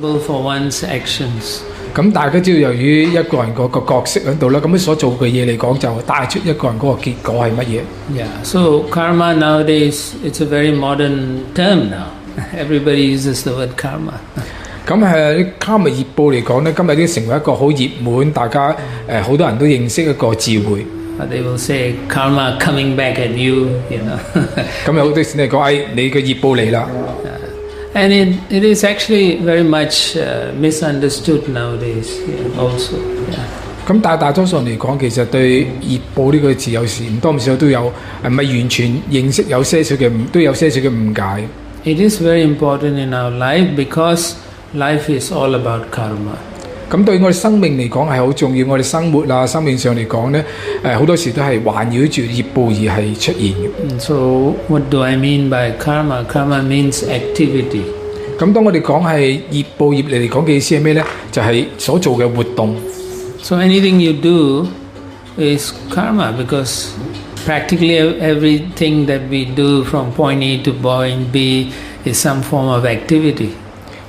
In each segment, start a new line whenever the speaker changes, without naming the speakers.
for one's actions。
咁大家知道由於一個人嗰個角色喺度啦，咁佢所做嘅嘢嚟講就帶出一個人嗰個結果係乜嘢
Yeah, so karma nowadays it's a very modern term now. Everybody uses the word karma.
咁卡密業報嚟講咧，今日已經成為一個好熱門，大家好多人都認識一個智慧。
They will say karma coming back at you, you know.
咁有好多時嚟講，你嘅業報嚟啦。
And it is actually very much misunderstood nowadays also.
咁大多數人嚟講，其實對業報呢個字有時唔多唔少都有唔係完全認識，有些少嘅都有些少嘅誤解。
It is very important in our life because life is all about karma.
咁對我哋生命嚟講係好重要，我哋生活啊、生命上嚟講咧，好多時都係環繞住業報而係出現嘅。
So what do I mean by karma? Karma means activity.
咁當我哋講係業報業嚟講嘅意思係咩咧？就係所做嘅活動。
So anything you do is karma because practically everything that we do from point A to point B is some form of activity.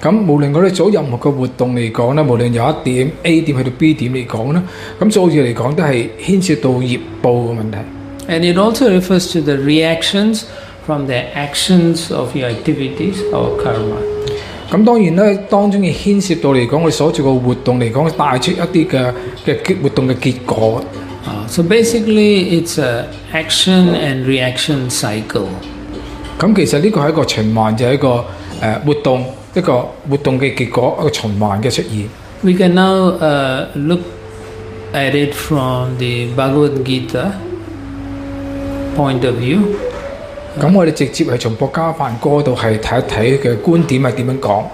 咁無論我哋做任何嘅活動嚟講咧，無論由一點 A 點去到 B 點嚟講咧，咁做嘢嚟講都係牽涉到業報嘅問題。
And it also refers to the reactions from the actions of your activities or karma.
咁當然咧，當中嘅牽涉到嚟講，我哋所做嘅活動嚟講，帶出一啲嘅活動嘅結果。
So basically, it's a action and reaction cycle.
咁其實呢個係一個循環，就係一個活動。一個活動嘅結果，一個循環嘅出現。
We can now look at it from the Bhagavad Gita point of view.
咁我哋直接係從博家梵歌度係睇一睇嘅觀點係點樣講。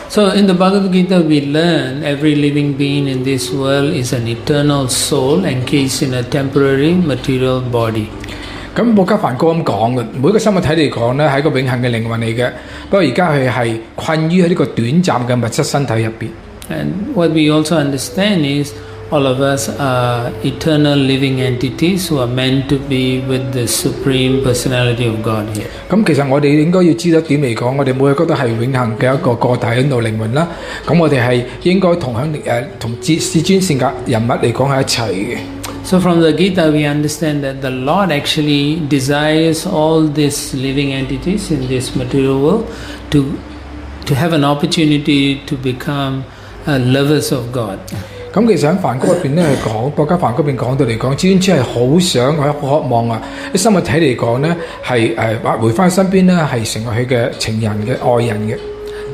So in the Bhagavad Gita, we learn every living being in this world is an eternal soul encased in a temporary material body.
咁博家梵歌咁講嘅，每一個生物體嚟講咧係一個永恆嘅靈魂嚟嘅，不過而家佢係困於喺呢個短暫嘅物質身體入邊。
And what we also understand is all of us are eternal living entities who are meant to be with the Supreme Personality of God here.
咁其實我哋應該要知道一點嚟講，我哋每一個都係永恆嘅一個個體喺度靈魂啦。咁我哋係應該同至尊聖格人物嚟講喺一齊嘅。
So from the Gita we understand that the Lord actually desires all these living entities in this material world to have an opportunity to become lovers of God.
咁其實喺梵歌入邊咧係講，博家梵歌入邊講到嚟講，至尊主係好想、好渴望啊！啲生物體嚟講咧係回翻身邊咧係成為佢嘅情人嘅愛人嘅。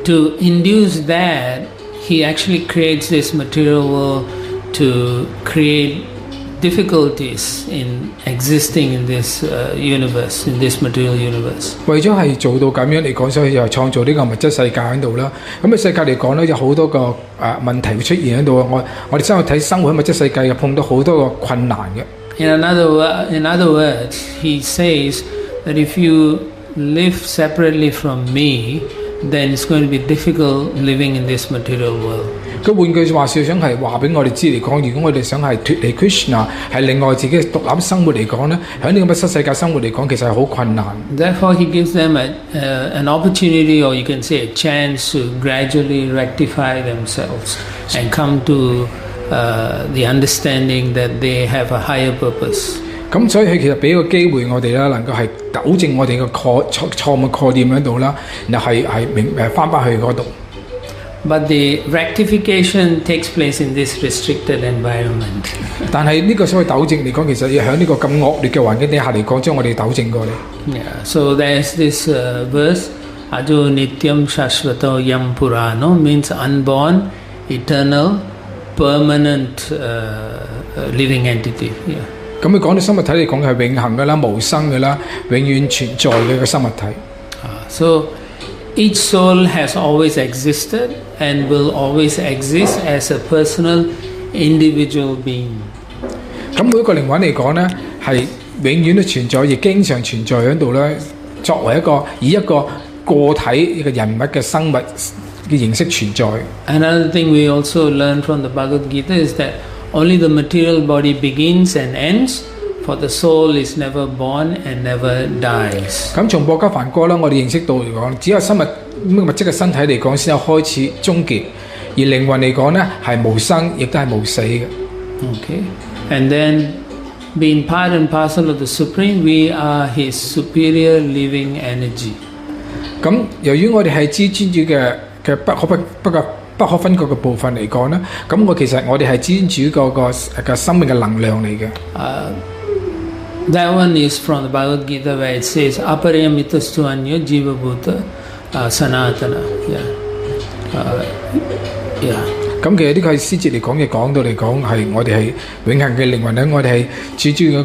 To induce that, he actually creates this material world to create difficulties in existing in this universe, in this material universe.
為咗係做到咁樣嚟講，所以就創造呢個物質世界喺度啦。咁嘅世界嚟講咧，有好多個問題會出現喺度。我哋生活睇生活喺物質世界嘅碰到好多個困難嘅。
In other words, he says that if you live separately from me, then it's going to be difficult living in this material world.
佢換句話說，想係話俾我哋知嚟講，如果我哋想係脫離 Krishna， 係另外自己獨立生活嚟講咧，喺呢個物質世界生活嚟講，其實係好困難。
Therefore, he gives them an opportunity, or you can say a chance, to gradually rectify themselves and come to the understanding that they have a higher purpose.
咁所以佢其實俾個機會我哋啦，能夠係糾正我哋嘅錯誤概念喺度啦，然後係翻去嗰度。
But the rectification takes place in this restricted environment.
但係呢個所謂糾正嚟講，其實要喺呢個咁惡劣嘅環境底下嚟講，將我哋糾正過嚟。
Yeah, so there's this verse, Ajo Nityam Shashvato Yam Purano, means unborn, eternal, permanent living entity. Yeah.
咁佢講到生物體嚟講係永恆嘅啦、無生嘅啦、永遠存在嘅一個生物體。
So each soul has always existed and will always exist as a personal, individual being.
咁每一個靈魂嚟講咧，係永遠都存在，亦經常存在喺度咧，作為以一個個體、一個人物嘅生物嘅形式存在。
Another thing we also learn from the Bhagavad Gita is that only the material body begins and ends, for the soul is never born and never dies.
咁從博家梵歌啦，我哋認識到嚟講，只有生物物質嘅身體嚟講先有開始終結，而靈魂嚟講咧係無生，亦都係無死嘅。
Okay, and then being part and parcel of the Supreme, we are His superior living energy.
咁由於我哋係至尊主嘅不可分割嘅部分嚟講咧，咁其實我哋係至尊主個生命嘅能量嚟嘅。
That one is from the Bhagavad Gita where it says Aparayamitastu Anyo Jiva Bhuta Sanatana. Yeah.
咁其實呢個係師節嚟講嘅講到嚟講係我哋係永恆嘅靈魂咧，我哋係至尊嗰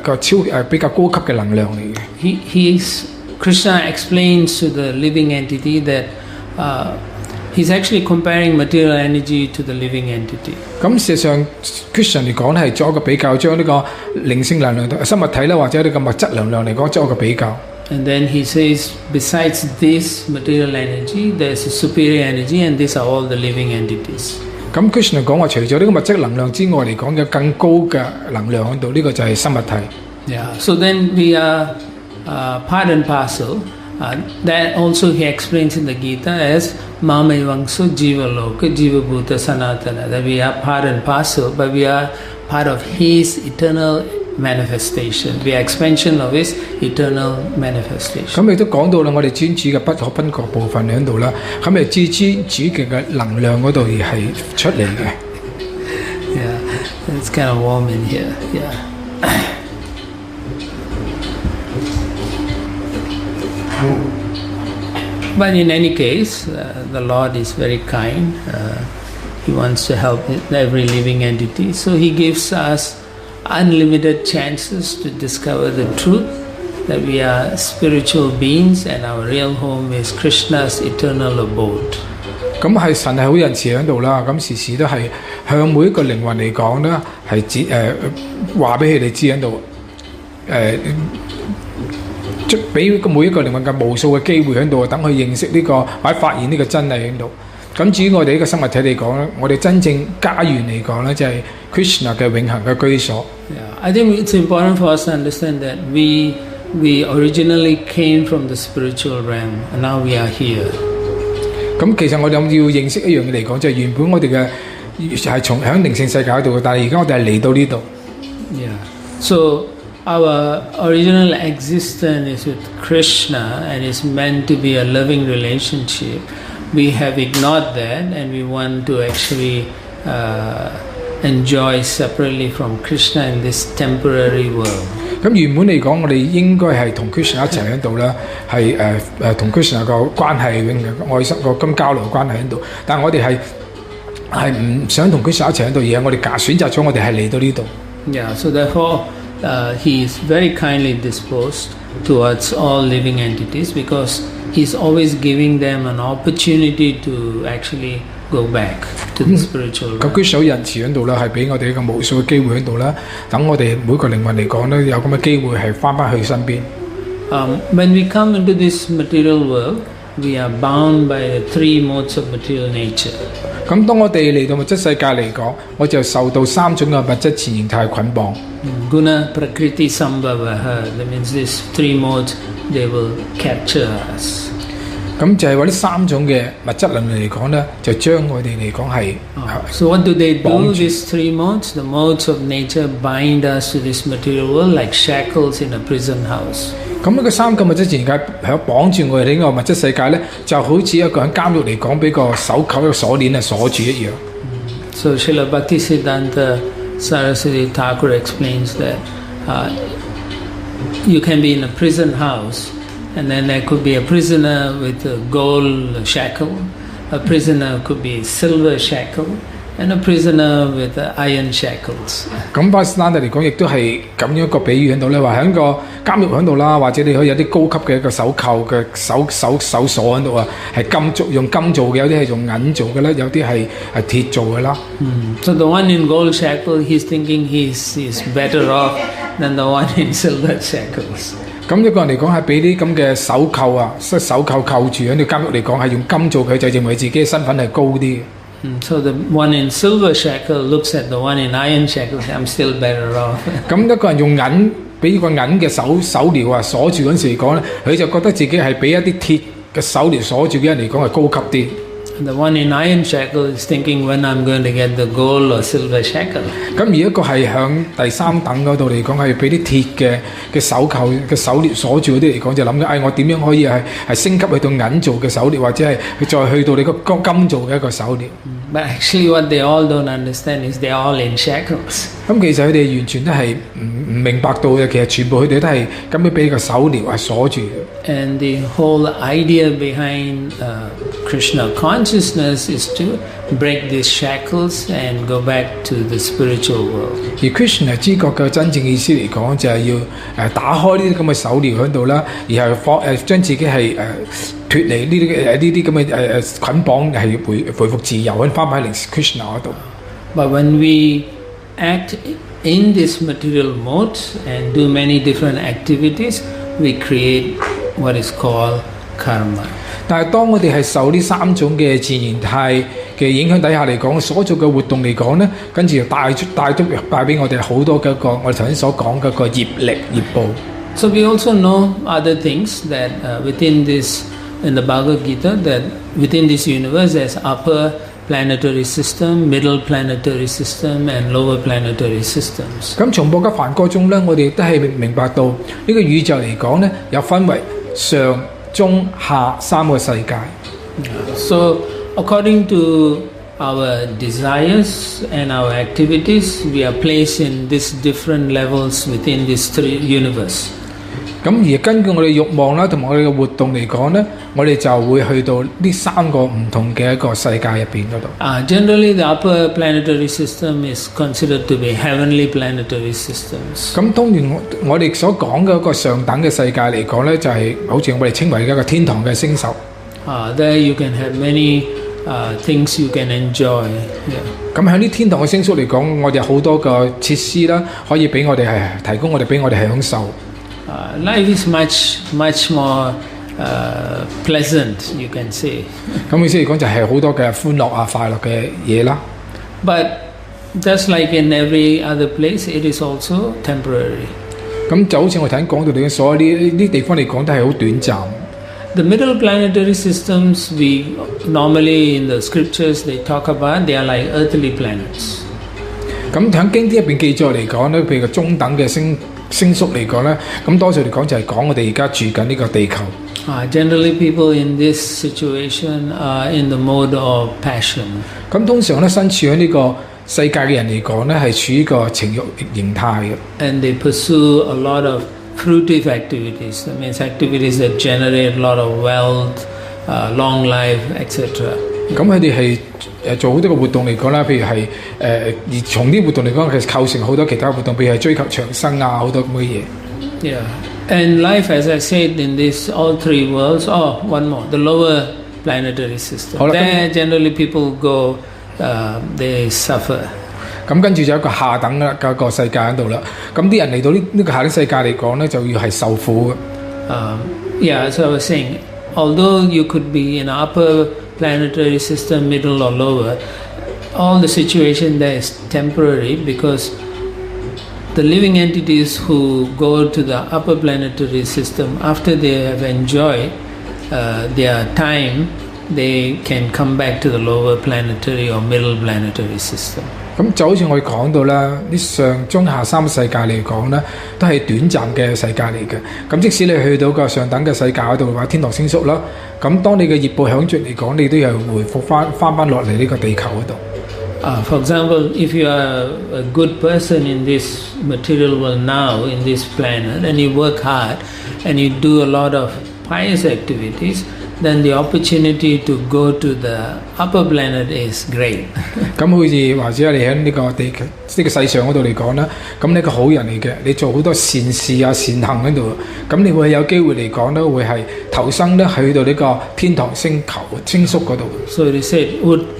個比較高級嘅能量嚟嘅。
Krishna explains to the living entity that he's actually comparing material energy to the living entity. 咁
事實上 ，Krishna 嚟講係作一個比較，將呢個靈性能量同生物體咧，或者呢個物質能量嚟講作一個比較。
And then he says, besides this material energy, there's a superior energy, and these are all the living entities.
咁 Krishna 講話，除咗呢個物質能量之外嚟講，有更高嘅能量喺度，呢個就係生物體。
Yeah. So then we are part and parcel. That also he explains in the Gita as Mamevangso Jiva Loka Jiva Bhuta Sanatana. That we are part and parcel, but we are part of His eternal manifestation. We are expansion of His eternal manifestation.
咁亦都講到啦，我哋尊主嘅不可分割部分喺度啦，咁係至尊主嘅能量嗰度而係出嚟嘅。
Yeah, it's kind of warm in here. Yeah. But in any case, the Lord is very kind. He wants to help every living entity. So He gives us unlimited chances to discover the truth that we are spiritual beings and our real home is Krishna's eternal abode.
咁係神係好仁慈喺度啦，咁時時都係向每一個靈魂嚟講咧，係話俾佢哋知喺度，俾每一個靈魂嘅無數嘅機會喺度，等佢認識呢個或者發現呢個真理喺度。咁至於我哋呢個生物體嚟講咧，我哋真正家園嚟講咧，就係 Krishna 嘅永恆嘅居所。
Yeah, I think it's important for us to understand that we originally came from the spiritual realm, and now we are here.
咁其實我哋要認識一樣嘢嚟講，就係原本我哋嘅係從響靈性世界度，但係而家我哋係嚟到呢度。
Yeah. So our original existence is with Krishna and is meant to be a loving relationship. We have ignored that and we want to actually enjoy separately from Krishna in this temporary world.
咁原本嚟講，我哋應該係同 Krishna 一齊喺度啦，係同 Krishna 個關係永遠愛心個咁交流關係喺度，但係我哋係唔想同 Krishna 一齊喺度，而係我哋選擇咗我哋係嚟到呢度。
Yeah, so therefore he is very kindly disposed towards all living entities because he's always giving them an opportunity to actually go back to the spiritual realm.
咁Krishna 好仁慈喺度啦，係俾我哋一個無數嘅機會喺度啦，等我哋每個靈魂嚟講咧，有咁嘅機會係翻返去身邊。
When we come into this material world, we are bound by the three modes of material nature.
咁當我哋嚟到物質世界嚟講，我就受到三種嘅物質自然態捆綁。
Guna, Prakriti, Sambhavaha. That means these three modes, they will capture us.
咁就係話呢三種嘅物質能量嚟講咧，就將我哋嚟講係。
So what do they do? These three modes, the modes of nature, bind us to this material world like shackles in a prison house.
咁呢個三個物質自然界係綁住我哋呢個物質世界咧，就好似一個喺監獄嚟講，俾個手扣一個鎖鏈啊鎖住一樣。
So Srila Bhaktivedanta Saraswati Thakur explains that you can be in a prison house, and then there could be a prisoner with a gold shackle, a prisoner could be silver shackle, and a prisoner with iron shackles.
咁巴斯丹嚟講，亦都係咁樣一個比喻喺度咧，話喺個監獄喺度啦，或者你可以有啲高級嘅一個手扣嘅手鎖喺度啊，係用金做嘅，有啲係用銀做嘅啦，有啲係鐵做嘅啦。
So the one in gold shackle, he's thinking he's better off than the one in silver shackles.
咁一個人嚟講係俾啲咁嘅手扣啊，手扣扣住喺條監獄嚟講係用金做，佢就認為自己嘅身份係高啲嘅。
So the one in silver shackle looks at the one in iron shackle, I'm still better off.
咁一個人用銀俾個銀嘅手鐐啊鎖住嗰陣時嚟講咧，佢就覺得自己係比一啲嘅手鐐鎖住嘅人嚟講係高級啲。
The one in iron shackle is thinking when I'm going to get the gold or silver shackle.
咁而一個係響第三等嗰度嚟講係俾啲鐵嘅手扣嘅手鐐鎖住嗰啲嚟講，就諗緊，我點樣可以係升級去到銀做嘅手鐐，或者係再去到你個金做嘅一個手鐐。
But actually what they all don't understand is they're all in shackles.
咁其實佢哋完全都係唔明白到嘅，其實全部佢哋都係咁樣俾個手鐐係鎖住。
And the whole idea behind Krishna consciousness is to break these shackles and go back to the spiritual world.
而 Krishna 知覺嘅真正意思嚟講，就係要打開呢啲咁嘅手鐐喺度啦，而係將自己係脱離呢啲咁嘅捆綁，係回復自由，翻返嚟 Krishna 嗰度。
But when we act in this material mode and do many different activities, we create what is called karma. 但係當我哋係受呢三種嘅自然態嘅影響底下嚟講，所做嘅活動嚟講咧，跟住帶俾我哋好多嘅一個我哋頭先所講嘅一個業力業報。So we also know other things that within this in the Bhagavad Gita that within this universe there's upper planetary system, middle planetary system and lower planetary systems. 咁從博吉梵歌中咧，我哋都係明白到呢個宇宙嚟講咧，有分為上、中、下三個世界。So according to our desires and our activities, we are placed in these different levels within this three universe. 咁而根據我哋慾望啦，同埋我哋嘅活動嚟講咧，我哋就會去到呢三個唔同嘅一個世界入邊嗰度。Generally, the upper planetary system is considered to be heavenly planetary systems. 咁當然我哋所講嘅一個上等嘅世界嚟講咧，就係好似我哋稱為一個天堂嘅星宿。There you can have many things you can enjoy. 咁喺呢天堂嘅星宿嚟講，我哋有好多個設施啦，可以俾我哋係提供俾我哋享受。Life is much more pleasant, you can say. 咁意思嚟講就係好多嘅歡樂啊、快樂嘅嘢啦。But just like in every other place, it is also temporary. 咁就好似我頭先講到你所有呢地方嚟講都係好短暫。The middle planetary systems, we normally in the scriptures they talk about, they are like earthly planets. 咁喺經典入邊記載嚟講咧，譬如中等嘅星宿嚟講咧，咁多數嚟講就係講我哋而家住緊呢個地球。Generally, people in this situation are in the mode of passion. 咁通常咧，身處喺呢個世界嘅人嚟講咧，係處於個情慾形態嘅。And they pursue a lot of fruitive activities. That means activities that generate a lot of wealth, long life, etc. 咁佢哋係做好多個活動嚟講啦，譬如係而從啲活動嚟講，其實構成好多其他活動，譬如係追求長生啊，好多咁嘅嘢。Yeah, and life, as I said, in this all three worlds. Oh, one more, the lower planetary system. There, generally people go, they suffer. 咁跟住就有一個下等嘅一個世界喺度啦。咁啲人嚟到呢個下等世界嚟講咧，就要係受苦嘅。Yeah, so I was saying, although you could be in upper planetary system, middle or lower, all the situation there is temporary because the living entities who go to the upper planetary system, after they have enjoyed their time, they can come back to the lower planetary or middle planetary system. 咁就好似我哋講到啦，啲上中下三個世界嚟講咧，都係短暫嘅世界嚟嘅。咁即使你去到個上等嘅世界嗰度，或天堂星宿啦，咁當你嘅業報響盡嚟講，你都係回復翻落嚟呢個地球嗰度。For example, if you are a good person in this material world now, in this planet, and you work hard, and you do a lot of pious activities, then the opportunity to go to the upper planet is great. 咁好似或者你喺呢個世上嗰度嚟講啦，咁你一個好人嚟嘅，你做好多善事啊、善行喺度，咁你會有機會嚟講咧，會係投生咧去到呢個天堂星宿嗰度。So they said,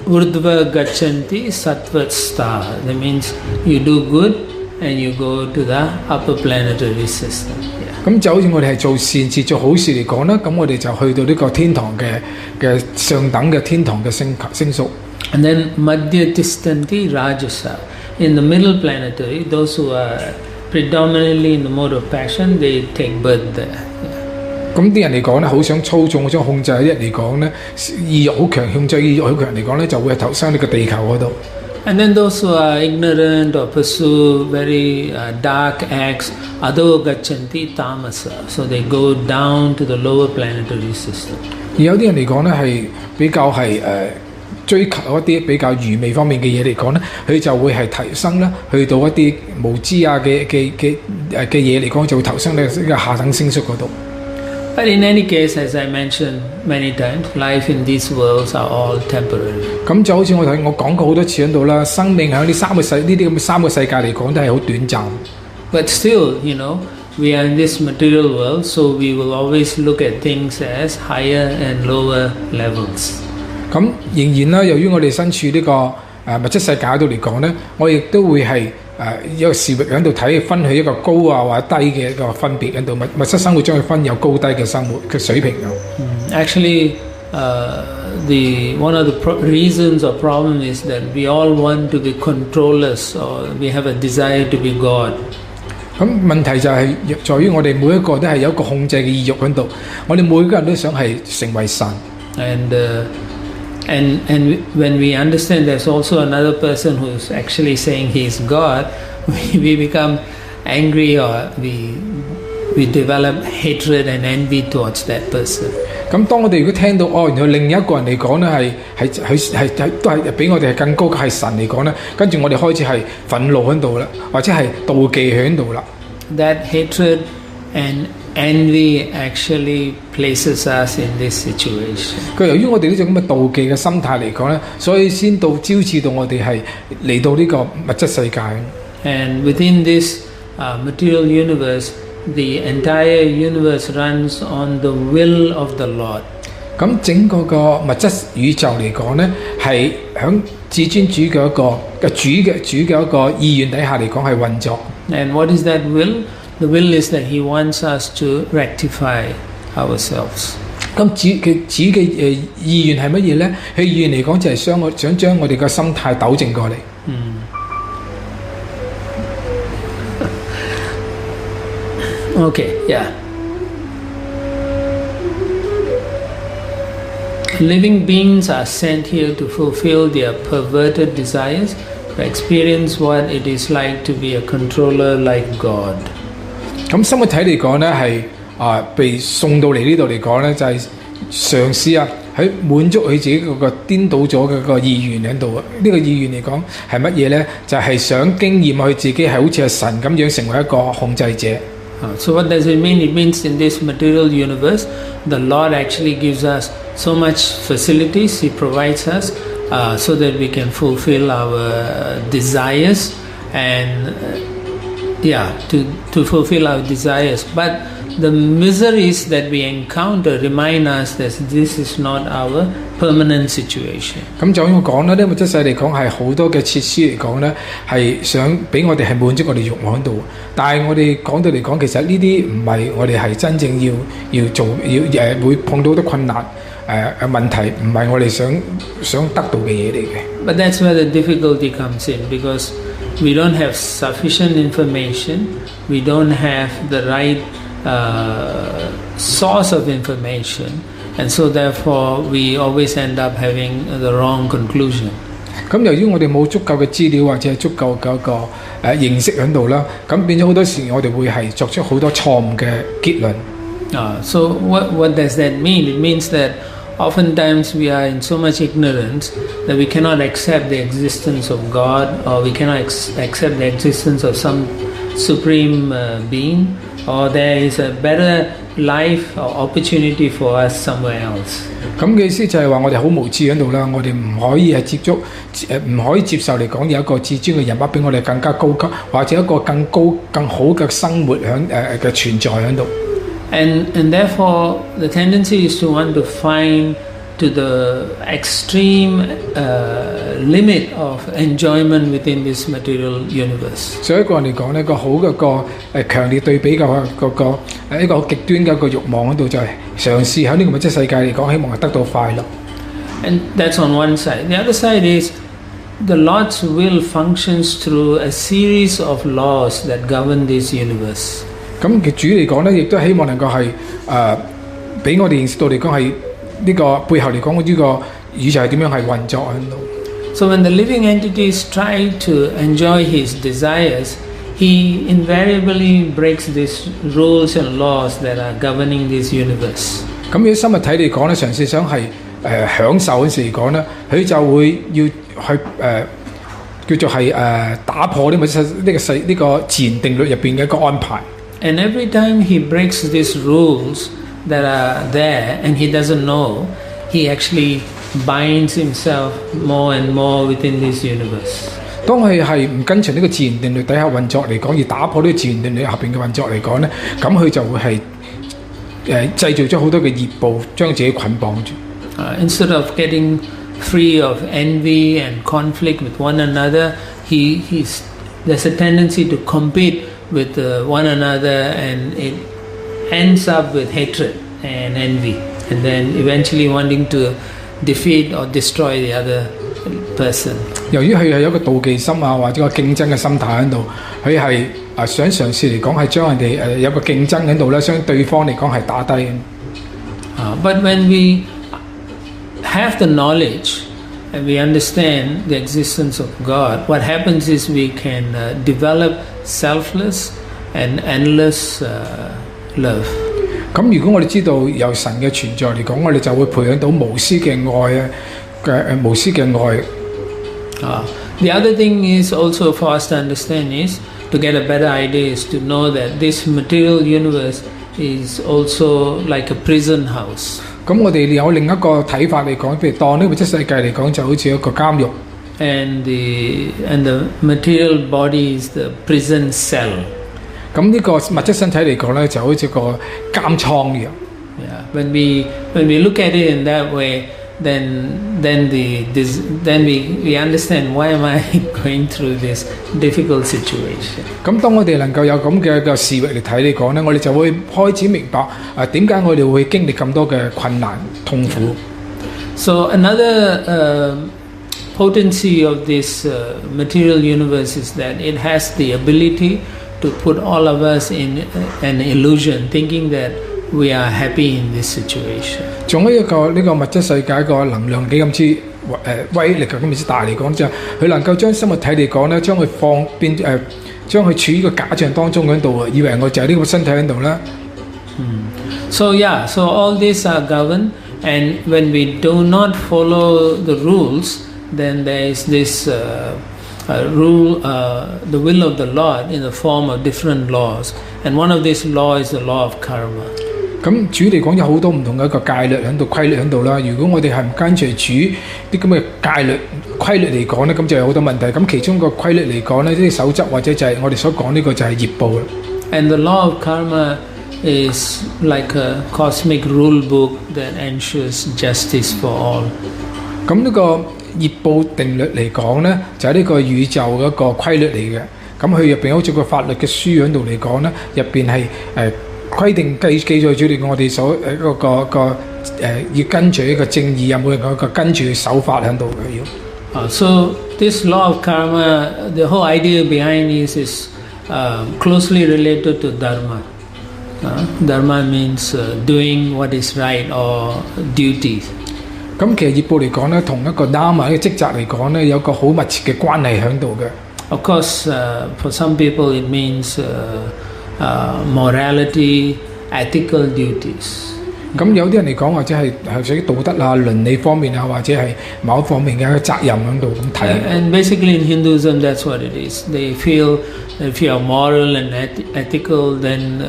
Urdhva Gachanti Sattvat Star. That means you do good and you go to the upper planetary system. 咁就好似我哋係做善事、做好事嚟講啦，咁我哋就去到呢個天堂嘅上等嘅天堂嘅星宿。And then Madhya Tistanti Rajasa. In the middle planetary, those who are predominantly in the mode of passion, they take birth there.
咁啲人嚟講咧，好想操縱、好想控制，一嚟講咧，意欲好強，控制意欲好強嚟講咧，就會投生呢個地球嗰度。
And then those who are ignorant or pursue very dark acts, adho gacchanti tamasa. So they go down to the lower planetary system.
而有啲人嚟講咧，係比較係追求一啲比較愚昧方面嘅嘢嚟講咧，佢就會係提升啦，去到一啲無知啊嘅嘢嚟講，就會投生呢個下等星宿嗰度。
But in any case, as I mentioned many times, life in these worlds are all temporary.
咁就好似我講過好多次喺度啦，生命喺呢啲咁嘅三個世界嚟講都係好短暫。
But still, you know, we are in this material world, so we will always look at things as higher and lower levels. 咁
仍然啦，由於我哋身處呢個物質世界度嚟講咧，我亦都會係一個視域喺度睇，分去一個高啊或者低嘅一個分別喺度。物質生活將佢分有高低嘅生活嘅水平嘅。
Actually, one of the reasons or problem is that we all want to be controllers, or we have a desire to be God.
咁問題就係在於我哋每一個都係有一個控制嘅意欲喺度，我哋每個人都想係成為神。
And when we understand there's also another person who's actually saying he's God, we become angry, or we develop hatred and envy towards that person.
咁當我哋如果聽到原來另一個人嚟講咧係都係比我哋係更高嘅係神嚟講咧，跟住我哋開始係憤怒喺度啦，或者係妒忌喺度啦。
That hatred and envy actually places us in this situation.
佢由於我哋呢種咁嘅妒忌嘅心態嚟講咧，所以先招致到我哋係嚟到呢個物質世界。
And within this material universe, the entire universe runs on the will of the Lord.
咁整個物質宇宙嚟講咧，係響至尊主嘅一個主嘅一個意願底下嚟講係運作。
And what is that will? The will is that He wants us to rectify ourselves.
咁主嘅意願係乜嘢咧？佢意願嚟講就係想將我哋嘅心態糾正過嚟。
Okay, yeah. Living beings are sent here to fulfill their perverted desires, to experience what it is like to be a controller like God.
咁生物體嚟講咧係被送到嚟呢度嚟講咧，就係嘗試喺滿足佢自己嗰個顛倒咗嘅個意願喺度啊！呢個意願嚟講係乜嘢咧？就係想經驗佢自己係好似係神咁樣成為一個控制者。
So what does it mean? It means in this material universe, the Lord actually gives us so much facilities. He provides us so that we can fulfill our desires and to fulfill our desires. But the miseries that we encounter remind us that this is not our permanent situation.
咁就咁講啦，呢個物質世嚟講係好多嘅設施嚟講咧，係想俾我哋係滿足我哋慾望喺度。但係我哋講到嚟講，其實呢啲唔係我哋係真正要做會碰到好多困難問題，唔係我哋想得到嘅嘢嚟嘅。
But that's where the difficulty comes in, because we don't have sufficient information, we don't have the right source of information, and so therefore we always end up having the wrong conclusion.
咁由於我哋冇足夠嘅資料或者係足夠嘅一個認識喺度啦，咁變咗好多時我哋會係作出好多錯誤嘅結論。
So what does that mean? It means that oftentimes we are in so much ignorance that we cannot accept the existence of God, or we cannot accept the existence of some supreme being, or there is a better life or opportunity for us somewhere else.
咁嘅意思就係話我哋好無知喺度啦，我哋唔可以係唔可以接受嚟講有一個至尊嘅人物比我哋更加高級，或者一個更高更好嘅生活嘅存在喺度。
And therefore the tendency is to want to find to the extreme limit of enjoyment within this material universe.
所以一個人嚟講呢個好嘅個強烈對比嘅一個極端嘅一個慾望喺度，就係嘗試喺呢個物質世界嚟講，希望係得到快樂。
And that's on one side. The other side is the Lord's will functions through a series of laws that govern this universe.
咁主嚟講咧，亦都希望能夠係俾我哋認識到嚟講係呢個背後嚟講呢個宇宙係點樣係運作喺度。
So when the living entities try to enjoy his desires, he invariably breaks these rules and laws that are governing this universe.
咁如果生物體嚟講咧，嘗試想係享受嗰時嚟講咧，佢就會要去叫做係打破呢個自然定律入邊嘅一個安排。
And every time he breaks these rules that are there and he doesn't know, he actually binds himself more and more within this universe.
當佢係唔跟隨呢個自然定律底下運作嚟講，而打破呢個自然定律下邊嘅運作嚟講咧，咁佢就會係製造咗好多嘅業報，將自己捆綁住。
Instead of getting free of envy and conflict with one another, there's a tendency to compete with one another, and it ends up with hatred and envy, and then eventually wanting to defeat or destroy the other person.
由於佢係有一個妒忌心啊，或者個競爭嘅心態喺度，佢係想嘗試嚟講係將人哋有個競爭喺度咧，將對方嚟講係打低。
But when we have the knowledge and we understand the existence of God, what happens is we can develop selfless and endless love. 咁如果我哋知道有神嘅存在嚟講，我哋就會培養到無私嘅愛啊，無私嘅愛。The other thing is also for us to understand is to get a better idea is to know that this material universe is also like a prison house. 咁我哋有另一個睇法嚟講，譬如當呢個物質世界嚟講，就好似一個監獄。And the material body is the prison cell. 咁呢個物質身體嚟講咧，就好似個監倉一樣。Yeah, when we look at it in that way, then we understand why am I going through this difficult situation. 咁當我哋能夠有咁嘅視域嚟睇嚟講咧，我哋就會開始明白點解我哋會經歷咁多嘅困難痛苦。So another potency of this material universe is that it has the ability to put all of us in an illusion, thinking that we are happy in this situation. 仲有一個呢個物質世界個能量幾咁之威力咁之大嚟講，就佢能夠將生物體嚟講咧，將佢將佢處於個假象當中嗰度，以為我就係呢個身體喺度啦。So all these are governed, and when we do not follow the rules, then there is this rule, the will of the Lord in the form of different laws, and one of these laws is the law of karma. 咁主嚟講有好多唔同嘅一個戒律喺度、規律喺度啦。如果我哋係唔跟隨主啲咁嘅戒律、規律嚟講咧，咁就有好多問題。咁其中個規律嚟講咧，啲守則或者就係我哋所講呢個就係業報啦。And the law of karma is like a cosmic rule book that ensures justice for all. 咁呢個業報定律嚟講咧，就係呢個宇宙嘅一個規律嚟嘅。咁佢入邊好似個法律嘅書喺度嚟講咧，入邊係規定記載住我哋所要跟住一個正義，有冇一個跟住守法喺度嘅要。So this law of karma, the whole idea behind this is closely related to dharma. Dharma means doing what is right or duty. 咁其實業報嚟講咧，同一個 dharma 嘅職責嚟講咧，有個好密切嘅關係喺度嘅。Of course, for some people it means morality, ethical duties. 咁有啲人嚟講，或者係屬於道德啊、倫理方面啊，或者係某一方面嘅一個責任喺度咁睇。And basically in Hinduism, that's what it is. They feel if you are moral and ethical, then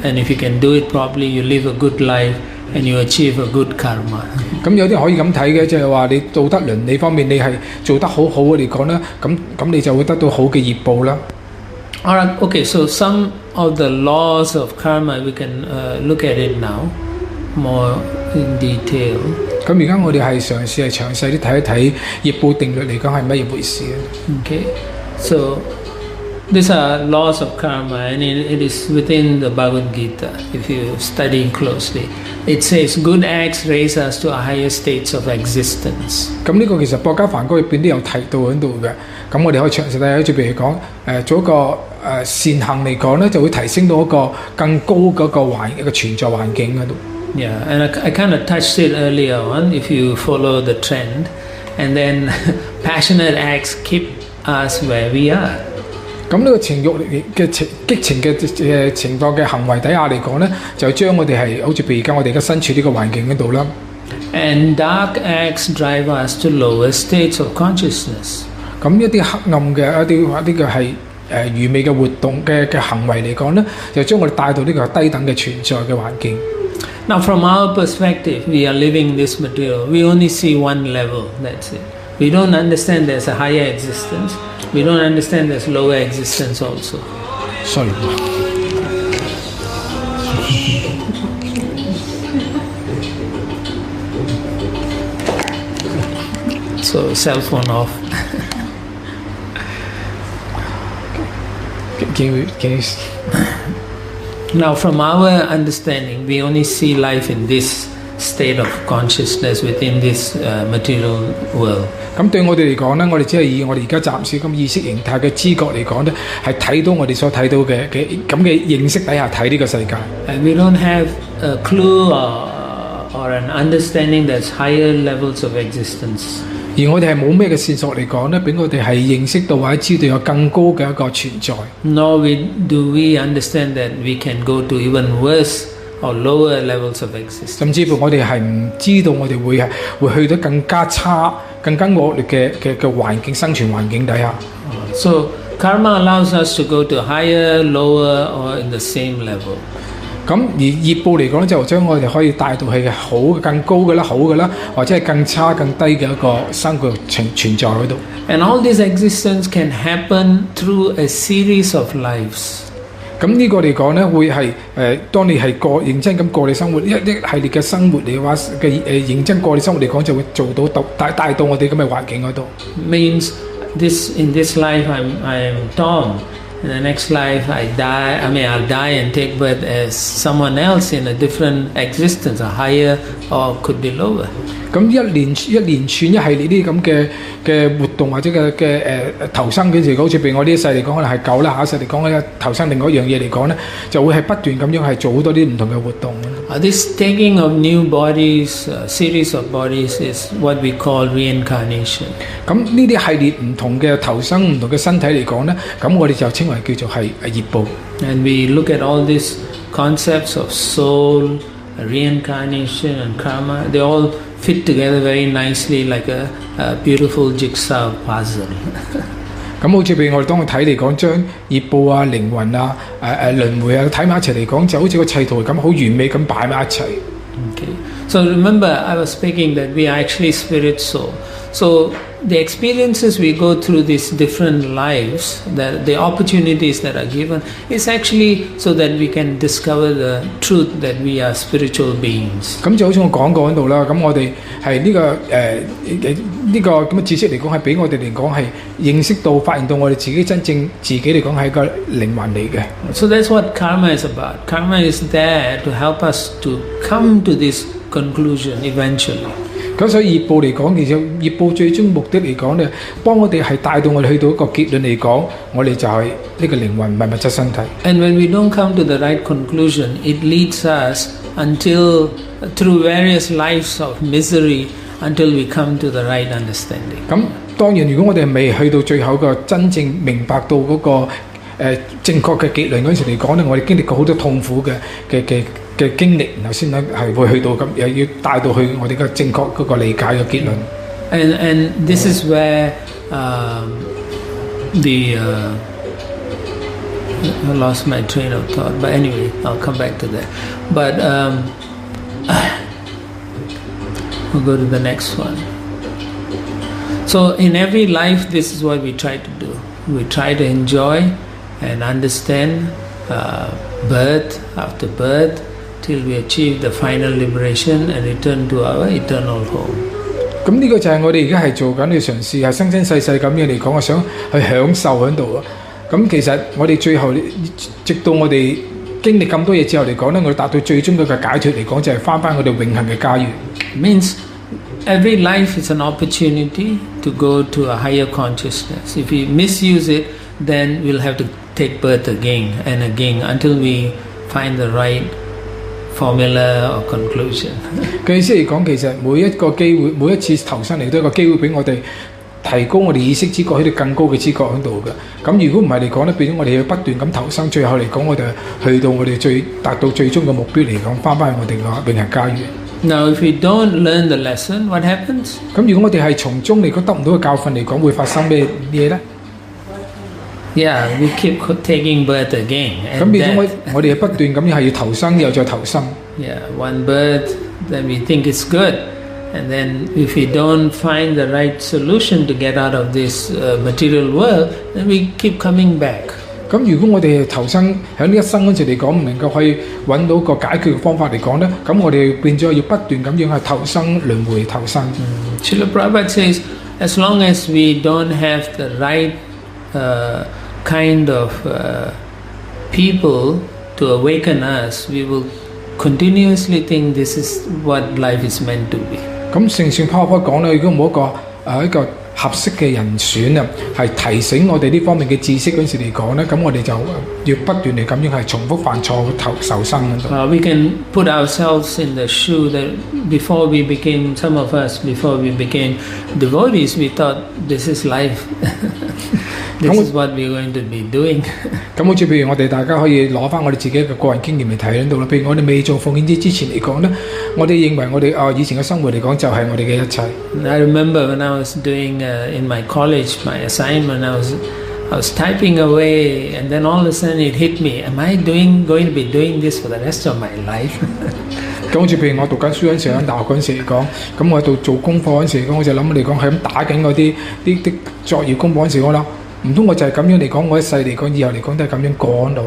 and if you can do it properly, you live a good life and you achieve a good karma. 咁有啲可以咁睇嘅，就係話你道德倫理方面你係做得好好嘅嚟講咧，咁你就會得到好嘅業報啦。Alright, okay. So some of the laws of karma we can look at it now more in detail. 咁而家我哋係嘗試係詳細啲睇一睇業報定律嚟講係乜嘢回事啊 ？Okay, so these are laws of karma, and it is within the Bhagavad Gita. If you study closely, it says good acts raise us to higher states of existence. 咁呢個其實《博家梵歌》入邊都有提到喺度嘅。咁我哋可以詳細睇，就譬如講做一個善行嚟講咧，就會提升到一個更高嗰個一個存在環境嗰度。Yeah, and I kind of touched it earlier on. If you follow the trend, and then passionate acts keep us where we are.
咁呢個情慾嘅激情嘅情況嘅行為底下嚟講咧，就將我哋係好似譬如而家我哋而家身處呢個環境嗰度啦。
And dark acts drive us to lower states of consciousness.
咁一啲黑暗嘅一啲嘅係愚昧嘅活動嘅行為嚟講咧，就將我哋帶到呢個低等嘅存在嘅環境。
Now, from our perspective, we are living this material. We only see one level. That's it. We don't understand there's a higher existence. We don't understand there's lower existence also.
Sorry.
So, cell phone off.
Can you?
Now, from our understanding, we only see life in this state of consciousness within this material world.
咁對我哋嚟講咧，我哋只係以我哋而家暫時咁意識形態嘅知覺嚟講咧，係睇到我哋所睇到嘅咁嘅認識底下睇呢個世界。
And we don't have a clue or an understanding that's higher levels of existence.
而我哋係冇咩嘅線索嚟講咧，俾我哋係認識到或者知道有更高嘅一個存在。
Nor do we understand that we can go to even worse or lower levels of existence.
甚至乎我哋係唔知道我哋會去到更加差、更加惡劣嘅環境生存環境底下。
So karma allows us to go to higher, lower, or in the same level.
咁而業報嚟講咧，就將我哋可以帶到係好更高嘅啦、好嘅啦，或者係更差、更低嘅一個生活存在嗰度。
And all this existence can happen through a series of lives.
咁呢個嚟講咧，會係當你係認真咁過你生活，一系列嘅生活嚟嘅話嘅認真過你生活嚟講，就會做到帶到我哋咁嘅環境嗰度。
Means in this life I'm Tom. In the next life, I'll die and take birth as someone else in a different existence, a higher or could be lower.
咁一連串一系列呢啲咁嘅活動或者嘅投生嘅時候，好似譬如我呢一世嚟講，可能係狗啦，下一世嚟講咧投生另外一樣嘢嚟講咧，就會係不斷咁樣係做好多啲唔同嘅活動。
This taking of new bodies, series of bodies, is what we call reincarnation.
咁呢啲系列唔同嘅投生、唔同嘅身體嚟講咧，咁我哋就稱為叫做係業報。
And we look at all these concepts of soul, reincarnation, and karma. They all fit together very nicely like a beautiful jigsaw puzzle.
咁好似譬如我哋當我睇嚟講，將業報啊、靈魂啊、輪迴啊睇埋一齊嚟講，就好似個砌圖咁，好完美咁擺埋一齊。
Okay. So remember, I was speaking that we are actually spirit soul. So the experiences we go through these different lives, the opportunities that are given, is actually so that we can discover the truth that we are spiritual beings.
咁就好似我講過喺度啦，咁我哋係呢個咁嘅知識嚟講，係俾我哋嚟講係認識到、發現到我哋自己真正自己嚟講係一個靈魂嚟嘅。
So that's what karma is about. Karma is there to help us to come to this conclusion eventually.
咁所以業報嚟講，其實業報最終目的嚟講咧，幫我哋係帶到我哋去到一個結論嚟講，我哋就係呢個靈魂唔係物質身體。
And when we don't come to the right conclusion, it leads us through various lives of misery until we come to the right understanding.
咁當然，如果我哋未去到最後個真正明白到嗰個正確嘅結論嗰陣時嚟講咧，我哋經歷過好多痛苦嘅經歷，然後先係會去到咁，又要帶到去我哋嘅正確嗰個理解嘅結論。
And this is where I lost my train of thought. But anyway, I'll come back to that. But we'll go to the next one. So in every life, this is what we try to do. We try to enjoy and understand birth after birth, till we achieve the final liberation and return to our eternal home.
咁呢個就係我哋而家係做緊嘅嘗試，係生生世世咁樣嚟講，我想去享受喺度啊！咁其實我哋最後，直到我哋經歷咁多嘢之後嚟講咧，我哋達到最終嘅解脫嚟講，就係返我哋永恆嘅家園。
Means every life is an opportunity to go to a higher consciousness. If we misuse it, then we'll have to take birth again and again until we find the right formula or conclusion.
嘅意思嚟講，其實每一個機會，每一次投生嚟都係一個機會俾我哋提高我哋意識知覺，去到更高嘅知覺喺度嘅。咁如果唔係嚟講咧，變咗我哋要不斷咁投生，最後嚟講我哋去到我哋達到最終嘅目標嚟講，翻返去我哋嘅永恆家園。
Now, if we don't learn the lesson, what happens?
咁如果我哋係從中嚟講得唔到嘅教訓嚟講，會發生咩嘢咧？
Yeah, we keep taking birth again.
咁變咗我哋不斷咁樣係要投生又再投生。
Yeah, one birth, then we think it's good. And then if we don't find the right solution to get out of this material world, then we keep coming back.
咁如果我哋投生喺呢一生嗰陣嚟講，唔能夠可以揾到個解決嘅方法嚟講咧，咁我哋變咗要不斷咁樣係投生輪迴投生。
Srila Prabhupada says, as long as we don't have the right kind of people to awaken us, we will continuously think this is what life is meant to be.
咁聖善Prabhupada講咧，如果冇一個合適嘅人選啊，係提醒我哋呢方面嘅知識嗰陣時嚟講咧，咁我哋就要不斷地咁樣係重複犯錯受生嗰度。
We can put ourselves in the shoe that before we became, some of us, before we became devotees, we thought this is life. This is what we're going to be doing.
咁好似譬如我哋大家可以攞翻我哋自己嘅個人經驗嚟睇喺度啦。譬如我哋未做奉獻之前嚟講咧，我哋認為我哋以前嘅生活嚟講就係我哋嘅一切。
I remember when I was doing in my college my assignment, I was typing away, and then all of a sudden it hit me. Am I going to be doing this for the rest of my life?
咁好似譬如我讀緊書嗰陣時，喺大學嗰陣時嚟講，咁我喺度做功課嗰陣時嚟講，我就諗嚟講係咁打緊嗰啲作業功課嗰陣時，我諗唔通我就係咁樣嚟講，我一世嚟講，以後嚟講都係咁樣過到。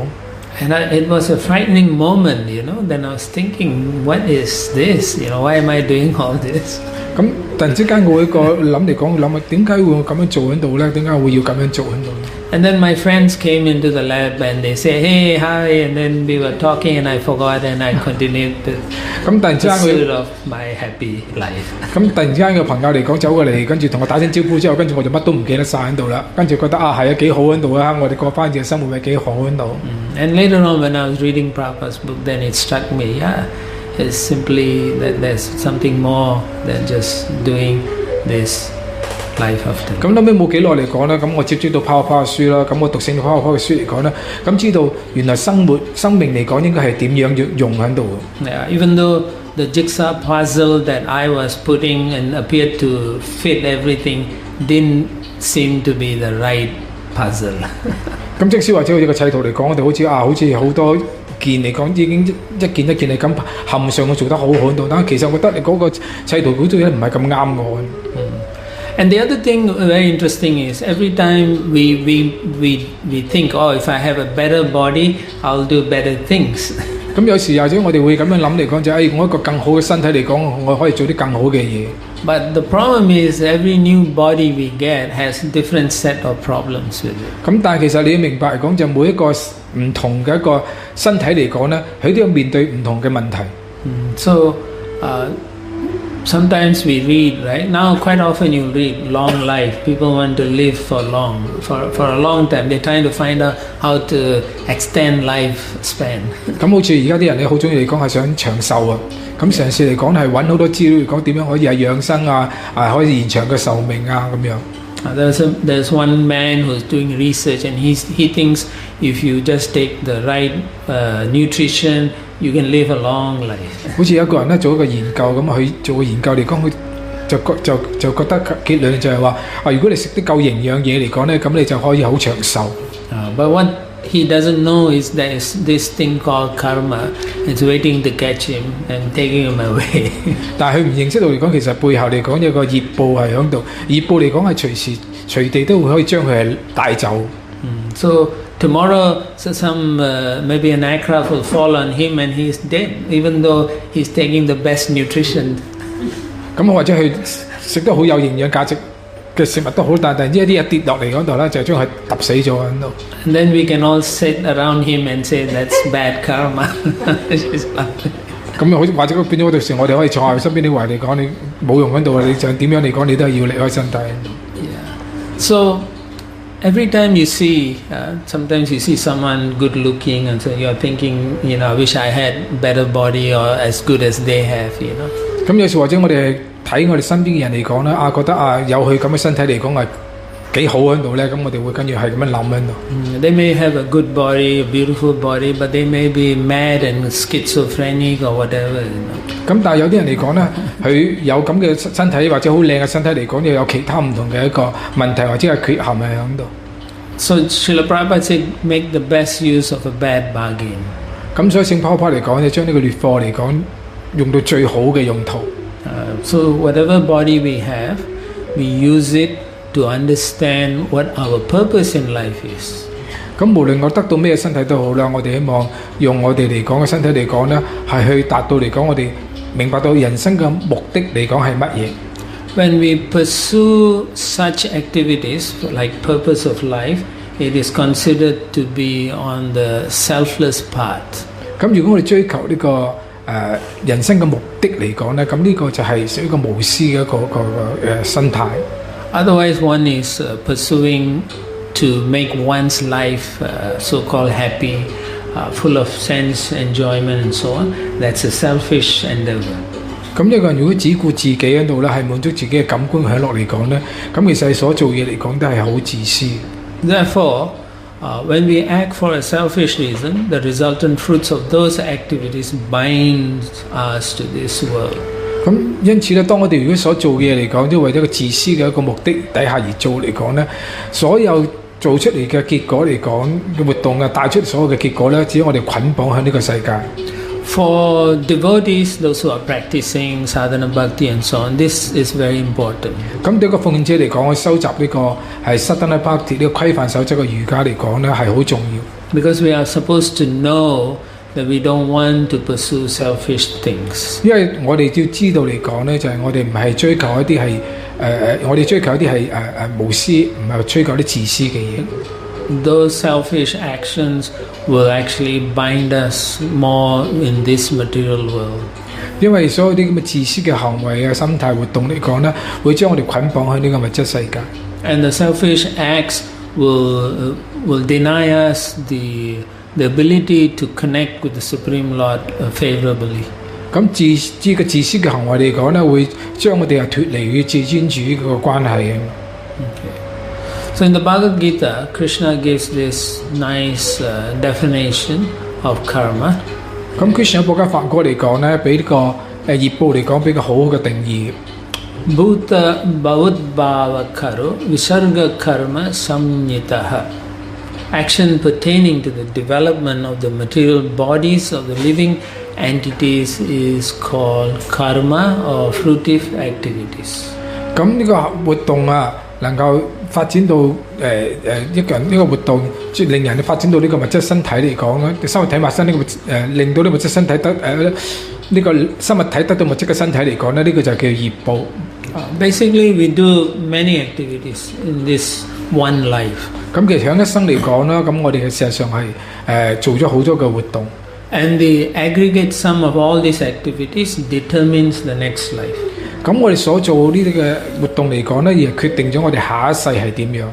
And it was a frightening moment, you know. Then I was thinking, what is this? You know, why am I doing all this?
咁突然之間我一個諗嚟講，諗點解會咁樣做喺度咧？點解會要咁樣做喺度咧？
And then my friends came into the lab and they say, hey, hi, and then we were talking and I forgot and I continued the pursuit of my happy life.
咁突然之間個朋友嚟講走過嚟，跟住同我打聲招呼之後，跟住我就乜都唔記得晒喺度啦。跟住覺得係啊幾好喺度啊，我哋過翻自己生活咪幾好喺度。
And later on when I was reading Prabhupada's book, then it struck me, it's simply that there's something more than just doing this life after.
咁後尾冇幾耐嚟講咧，咁我接觸到Prabhupada嘅書啦，咁我讀聖Prabhupada嘅書嚟講咧，咁知道原來生命嚟講應該係點樣用喺度。
Yeah, even though the jigsaw puzzle that I was putting and appeared to fit everything didn't seem to be the right puzzle.
咁即使或者好似個砌圖嚟講，我哋好似好多件嚟講已經一件一件嚟咁冚上去做得好好喺度，但係其實我覺得你嗰個砌圖好似唔係咁啱我。
And the other thing very interesting is every time we think, if I have a better body, I'll do better things.
咁有時或者我哋會咁樣諗嚟講就我一個更好嘅身體嚟講，我可以做啲更好嘅嘢。
But the problem is every new body we get has a different set of problems with it.
咁但係其實你要明白嚟講，就每一個唔同嘅一個身體嚟講咧，佢都要面對唔同嘅問題。
So sometimes we read, right? Now quite often you read long life. People want to live for a long time. They're trying to find out how to extend life span. 咁好似而家啲人咧，好中意嚟講係想長壽啊。咁成日嚟講係揾好多資料嚟講點樣可以係養生啊，可以延長嘅壽命啊咁樣。There's one man who's doing research and he thinks if you just take the right nutrition, you can live a long life.
好似有一個人咧做一個研究咁，佢做個研究嚟講，佢就覺得結論就係話，如果你食啲夠營養嘢嚟講咧，咁你就可以好長壽。
But what he doesn't know is there's this thing called karma. It's waiting to catch him and taking him away. 但係佢唔認識到嚟講，其實背後嚟講有個業報係喺度，業報嚟講係隨時隨地都會可以將佢係帶走。So tomorrow, some maybe an aircraft will fall on him and he's dead, even though he's taking the best nutrition.
咁或者佢食得好有營養價值嘅食物都好，但係一啲一跌落嚟嗰度咧，就將佢揼死咗喺度。
And then we can all sit around him and say that's bad karma.
咁或者變咗到時，我哋可以坐喺身邊啲位嚟講，你冇用喺度，你想點樣嚟講，你都係要離開身體。
Yeah. So every time you see, sometimes you see someone good looking and so you're thinking, I wish I had better body or as good as they have,
咁有時或者我哋睇我哋身邊嘅人嚟講咧，覺得有佢咁嘅身體嚟講係幾好喺度咧，咁我哋會跟住係咁樣諗喺度。
They may have a good body, a beautiful body, but they may be mad and schizophrenic or whatever.
咁但係有啲人嚟講咧，佢有咁嘅身體或者好靚嘅身體嚟講，又有其他唔同嘅一個問題或者係缺陷係喺度。
So Srila Prabhupada said, make the best use of a bad bargain.
咁所以聖Prabhupada嚟講，就將呢個劣貨嚟講用到最好嘅用途。
So whatever body we have, we use it to understand what our purpose in life is.
咁無論我得到咩身體都好啦，我哋希望用我哋嚟講嘅身體嚟講咧，係去達到嚟講我哋明白到人生嘅目的嚟講係乜嘢。
When we pursue such activities like purpose of life, it is considered to be on the selfless path.
咁如果我哋追求呢個人生嘅目的嚟講咧，咁呢個就係屬於一個無私嘅一個心態。
Otherwise, one is pursuing to make one's life so-called happy, full of sense, enjoyment, and so on. That's a selfish endeavor.
咁一個人如果只顧自己喺度咧，係滿足自己嘅感官享樂嚟講咧，咁其實所做嘢嚟講都係好自私。
Therefore, when we act for a selfish reason, the resultant fruits of those activities bind us to this world.
咁因此咧，當我哋如果所做嘅嘢嚟講，都為咗個自私嘅一個目的底下而做嚟講咧，所有做出嚟嘅結果嚟講嘅活動啊，帶出所有嘅結果咧，只要我哋捆綁喺呢個世界。
For devotees, those who are practicing sadhana bhakti and so on, this is very important.
咁對一個奉獻者嚟講，去收集呢個係 sadhana bhakti 呢個規範守則嘅瑜伽嚟講咧，係好重要。
Because we are supposed to know that we don't want to pursue selfish things.
因為我哋要知道嚟講咧，就係我哋唔係追求一啲係我哋追求一啲係無私，唔係追求啲自私嘅嘢。
Those selfish actions will actually bind us more in this material world.
因為所有啲咁嘅自私嘅行為啊、心態活動嚟講咧，會將我哋捆綁喺呢個物質世界。
And the selfish acts will deny us the ability to connect with the Supreme Lord favorably.
咁自私嘅行為嚟講咧，會將我哋係脫離與至尊主嗰個關係嘅。
So in the Bhagavad Gita, Krishna gives this nice definition of karma.
咁 Krishna 喺《博家法歌》嚟講咧，俾呢個業報嚟講，俾個好好嘅定義。
Bhuta bhavudbhava karo visarga karma samyitaha. Action pertaining to the development of the material bodies of the living entities is called karma or fruitive activities.
咁呢個活動啊，能夠發展到一個人呢個活動，即係令人發展到呢個物質身體嚟講咧，生物體物身呢個令到呢個物質身體得呢個生物體得到物質嘅身體嚟講咧，呢個就叫業報。
Basically, we do many activities in this one life.
咁其實喺一生嚟講啦，咁我哋事實上係做咗好多嘅活動。
And the aggregate sum of all these activities determines the next life.
咁我哋所做呢啲嘅活動嚟講咧，而係決定咗我哋下一世係點樣。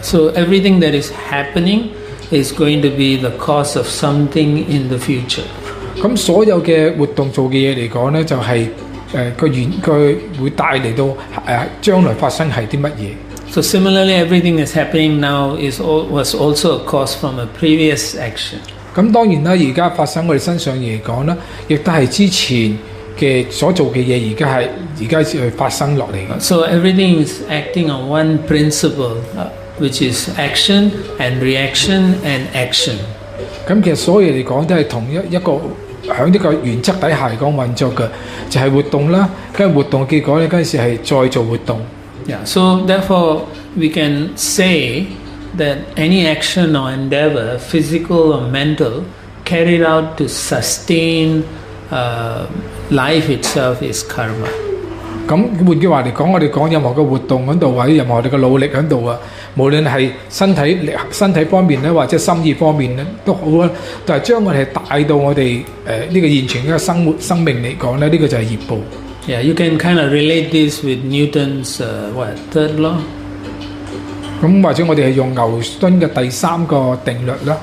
So everything that is happening is going to be the cause of something in the future.
咁所有嘅活動做嘅嘢嚟講咧，就係佢會帶嚟到將來發生係啲乜嘢。
So similarly, everything that's happening now was also a cause from a previous action.
咁當然啦，而家發生我哋身上嚟講咧，亦都係之前嘅所做嘅嘢，而家發生落嚟嘅。
So everything is acting on one principle, which is action and reaction and action.
咁其實所有嚟講都係同一個喺呢個原則底下嚟講運作嘅，就係活動啦。跟住活動嘅結果咧，嗰陣時係再做活動。
Yeah. So therefore, we can say that any action or endeavor, physical or mental, carried out to sustain life itself is karma.
咁換句話嚟講，我哋講任何嘅活動喺度，或者任何我哋嘅努力喺度啊，無論係身體方面咧，或者心意方面咧，都好啊，就係將我哋帶到我哋呢個現存嘅生命嚟講咧，呢個就係業報。
Yeah, you can kind of relate this with Newton's third law.
咁或者我哋係用牛頓嘅第三個定律啦。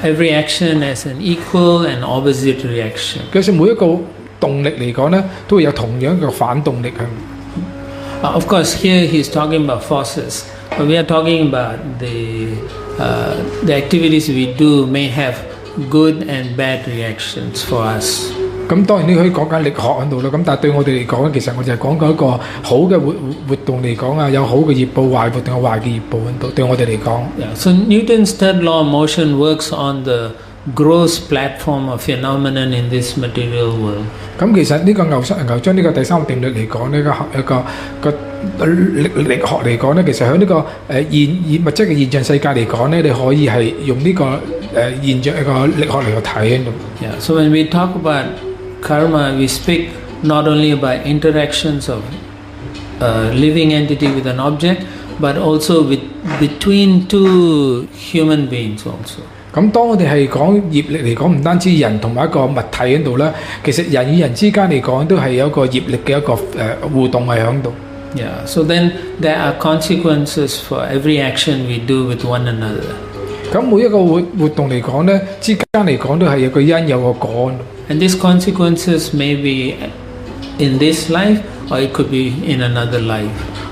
Every action has an equal and opposite reaction.
其實每一個動力嚟講咧，都會有同樣嘅反動力喺。
Of course, here he's talking about forces, but we are talking about the activities we do may have good and bad reactions for us.
咁當然你可以講緊力學喺度啦，咁但係對我哋嚟講，其實我就係講緊一個好嘅活動嚟講啊，有好嘅業報，壞活動有壞嘅業報喺度，對我哋嚟講。
Yeah. So Newton's third law of motion works on the gross platform of phenomenon in this material world.
咁其實呢個牛津呢個第三個定律嚟講，呢個力學嚟講咧，其實喺呢個物質嘅現象世界嚟講咧，你可以係用呢個現象一個力學嚟去睇喺度。
Yeah. So when we talk about karma, we speak not only about interactions of a living entity with an object, but also between two human beings also.
咁當我哋係講業力嚟講，唔單止人同埋一個物體喺度咧，其實人與人之間嚟講都係有一個業力嘅一個互動係喺度。
Yeah, so then there are consequences for every action we do with one another.
咁每一個活動嚟講咧，之間嚟講都係有個因有個果。
And these consequences may be in this life, or it could be in another life.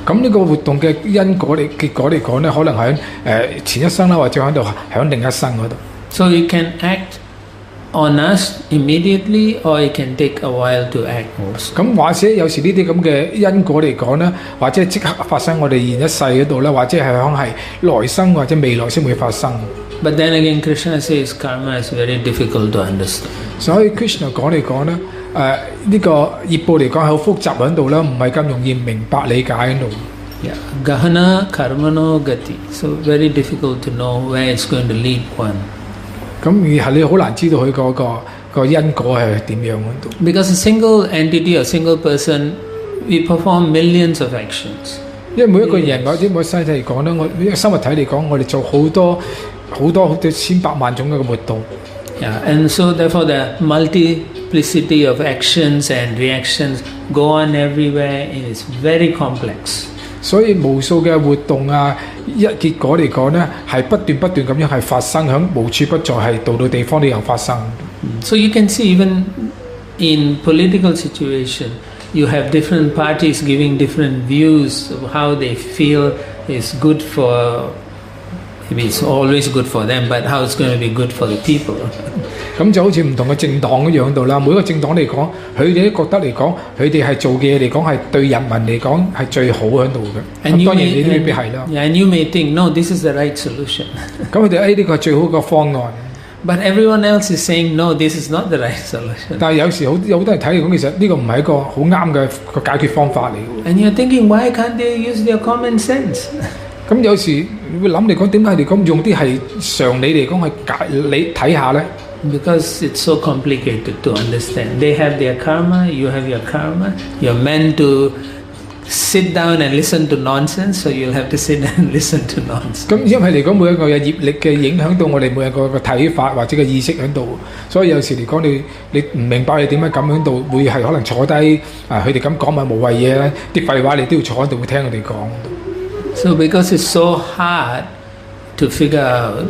咁呢個活動嘅因果結果嚟講咧，可能喺前一生啦，或者喺度喺另一生嗰度。
So it can act on us immediately, or it can take a while to act.
咁或者有時呢啲咁嘅因果嚟講咧，或者即刻發生我哋現一世嗰度咧，或者係響係來生或者未來先會發生。
But then again, Krishna says karma is very difficult to understand.
所以 Krishna 講嚟講咧，呢個業報嚟講係好複雜喺度啦，唔係咁容易明白理解喺度。
Yeah, Gahana karmano gati. So very difficult to know where it's going to lead one.
咁而係你好難知道佢個因果係點樣喺度。
Because a single entity or single person, we perform millions of actions.
因為每一個人或者每個身體嚟講咧，我一個生物體嚟講，我哋做好多千百萬種嘅活動。
Yeah, and so therefore the multiplicity of actions and reactions go on everywhere, and it's very complex.
所以無數嘅活動啊，結果嚟講咧，係不斷咁樣係發生，響無處不在，係度地方都有發生。
So you can see even in political situation, you have different parties giving different views of how they feel is good for. Maybe it's always good for them, but how it's going to be good for the people.
咁就好似唔同嘅政黨一樣度啦。每個政黨嚟講，佢哋都覺得嚟講，佢哋係做嘅嘢嚟講係對人民嚟講係最好喺度嘅。咁當然你未必係啦。
And you may think, no, this is the right solution.
咁佢哋呢個係最好嘅方案。
But everyone else is saying, no, this is not the right solution.
但係有時有好多人睇嚟講，其實呢個唔係一個好啱嘅個解決方法嚟嘅。
And you're thinking, why can't they use their common sense?
咁有時會諗嚟講，點解嚟講用啲係常理嚟講係你睇下咧？
Because it's so complicated to understand. They have their karma, you have your karma. You're meant to sit down and listen to nonsense, so you'll have to sit and listen to nonsense.
咁因為嚟講，每一個有業力嘅影響到我哋每一個嘅睇法或者個意識喺度，所以有時嚟講你唔明白你點樣咁喺度，會係可能坐低佢哋咁講埋無謂嘢咧，啲廢話你都要坐喺度會聽佢哋講。
So because it's so hard to figure out,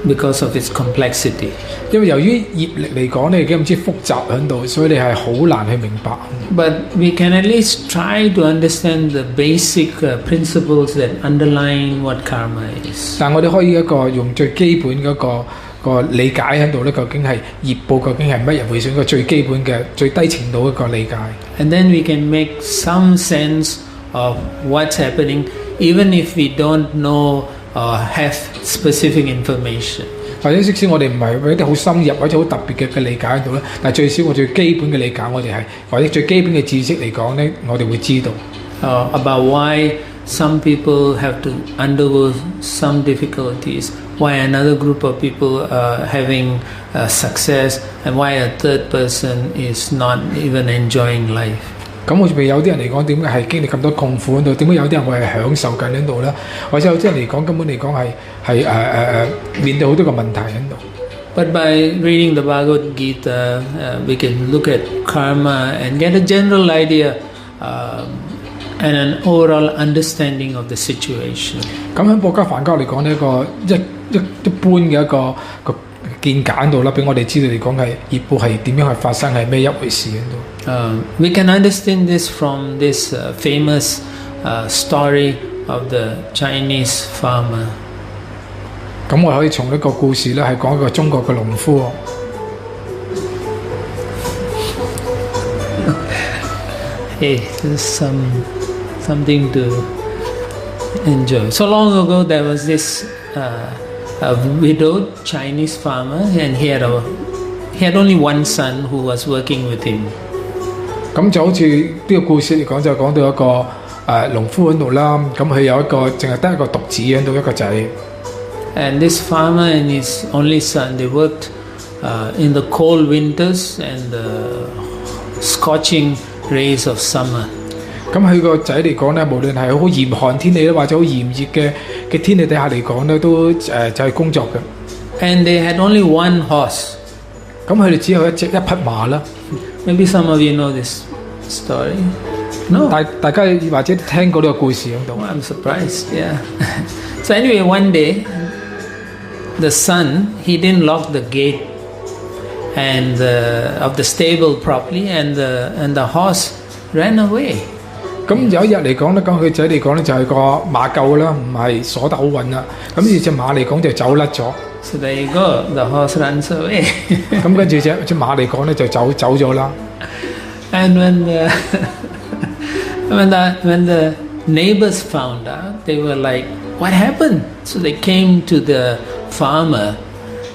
because of its complexity.
因為由於業力嚟講咧，已經唔知複雜喺度，所以你係好難去明白。
But we can at least try to understand the basic principles that underline what karma is.
但我哋可以一個用最基本嗰個理解喺度咧，究竟係業報究竟係乜嘢回事？個最基本嘅最低程度一個理解。
And then we can make some sense of what's happening, even if we don't know or have specific information.
或者即使我哋唔係一啲好深入或者好特別嘅理解喺度咧，但係最少我最基本嘅理解，我哋係或者最基本嘅知識嚟講咧，我哋會知道。
About why some people have to undergo some difficulties, why another group of people are having success, and why a third person is not even enjoying life.
咁好似咪有啲人嚟講，點解係經歷咁多痛苦喺度？點解有啲人會係享受緊喺度咧？或者有啲人嚟講根本嚟講係面對好多個問題喺度。
But by reading the Bhagavad Gita, we can look at karma and get a general idea. and an overall understanding of the situation.
咁喺博家梵教嚟講呢個一般嘅一個見解度啦，俾我哋知道嚟講係業報係點樣去發生，係咩一回事喺度。
We can understand this from this famous story of the Chinese farmer.
咁我可以從呢個故事咧係講一個中國嘅農夫。
Hey, this is something to enjoy. So long ago, there was this a widowed Chinese farmer, and he had only one son who was working with him.
咁就好似呢個故事嚟講，就講到一個農夫喺度啦。咁佢有一個淨係得一個獨子喺度，一個仔。
And this farmer and his only son, they worked in the cold winters and the scorching rays of summer.
咁佢個仔嚟講咧，無論係好嚴寒天氣咧，或者好炎熱嘅天氣底下嚟講咧，都就係工作嘅。
And they had only one horse.
咁佢哋只有一匹馬啦。
Maybe some of you know this story. No.
大家或者聽過呢個故事喺度。
I'm surprised. Yeah. So anyway, one day, the son, he didn't lock the gate and of the stable properly, and the horse ran away.
咁有一日嚟講咧，咁佢仔嚟講咧就係個馬厩啦，唔係鎖得好穩啦。咁呢隻馬嚟講就走甩咗。
So there you go, the horse runs away.
咁跟住隻馬嚟講咧就走咗啦。
And when the neighbors found out, they were like, "What happened?" So they came to the farmer,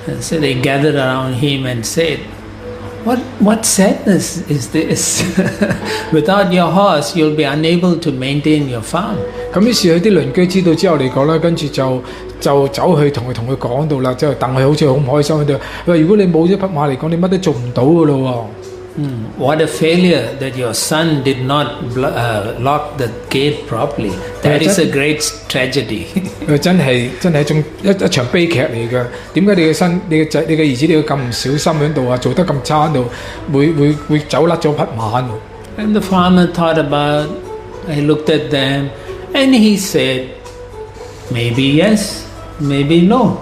and so they gathered around him and said, What sadness is this? Without your horse, you'll be unable to maintain your farm.
咁於是佢啲鄰居知道之後嚟講咧，跟住就走去同佢講到啦，即係戥佢好似好唔開心喺度。佢話：如果你冇咗匹馬嚟講，你乜都做唔到噶咯喎。
What a failure that your son did not lock the gate properly. That is a great tragedy.
真係一場悲劇嚟㗎。點解你嘅兒子你要咁唔小心喺度啊？做得咁差喺度，會走甩咗匹馬喎。
And the farmer thought about. He looked at them, and he said, "Maybe yes, maybe no."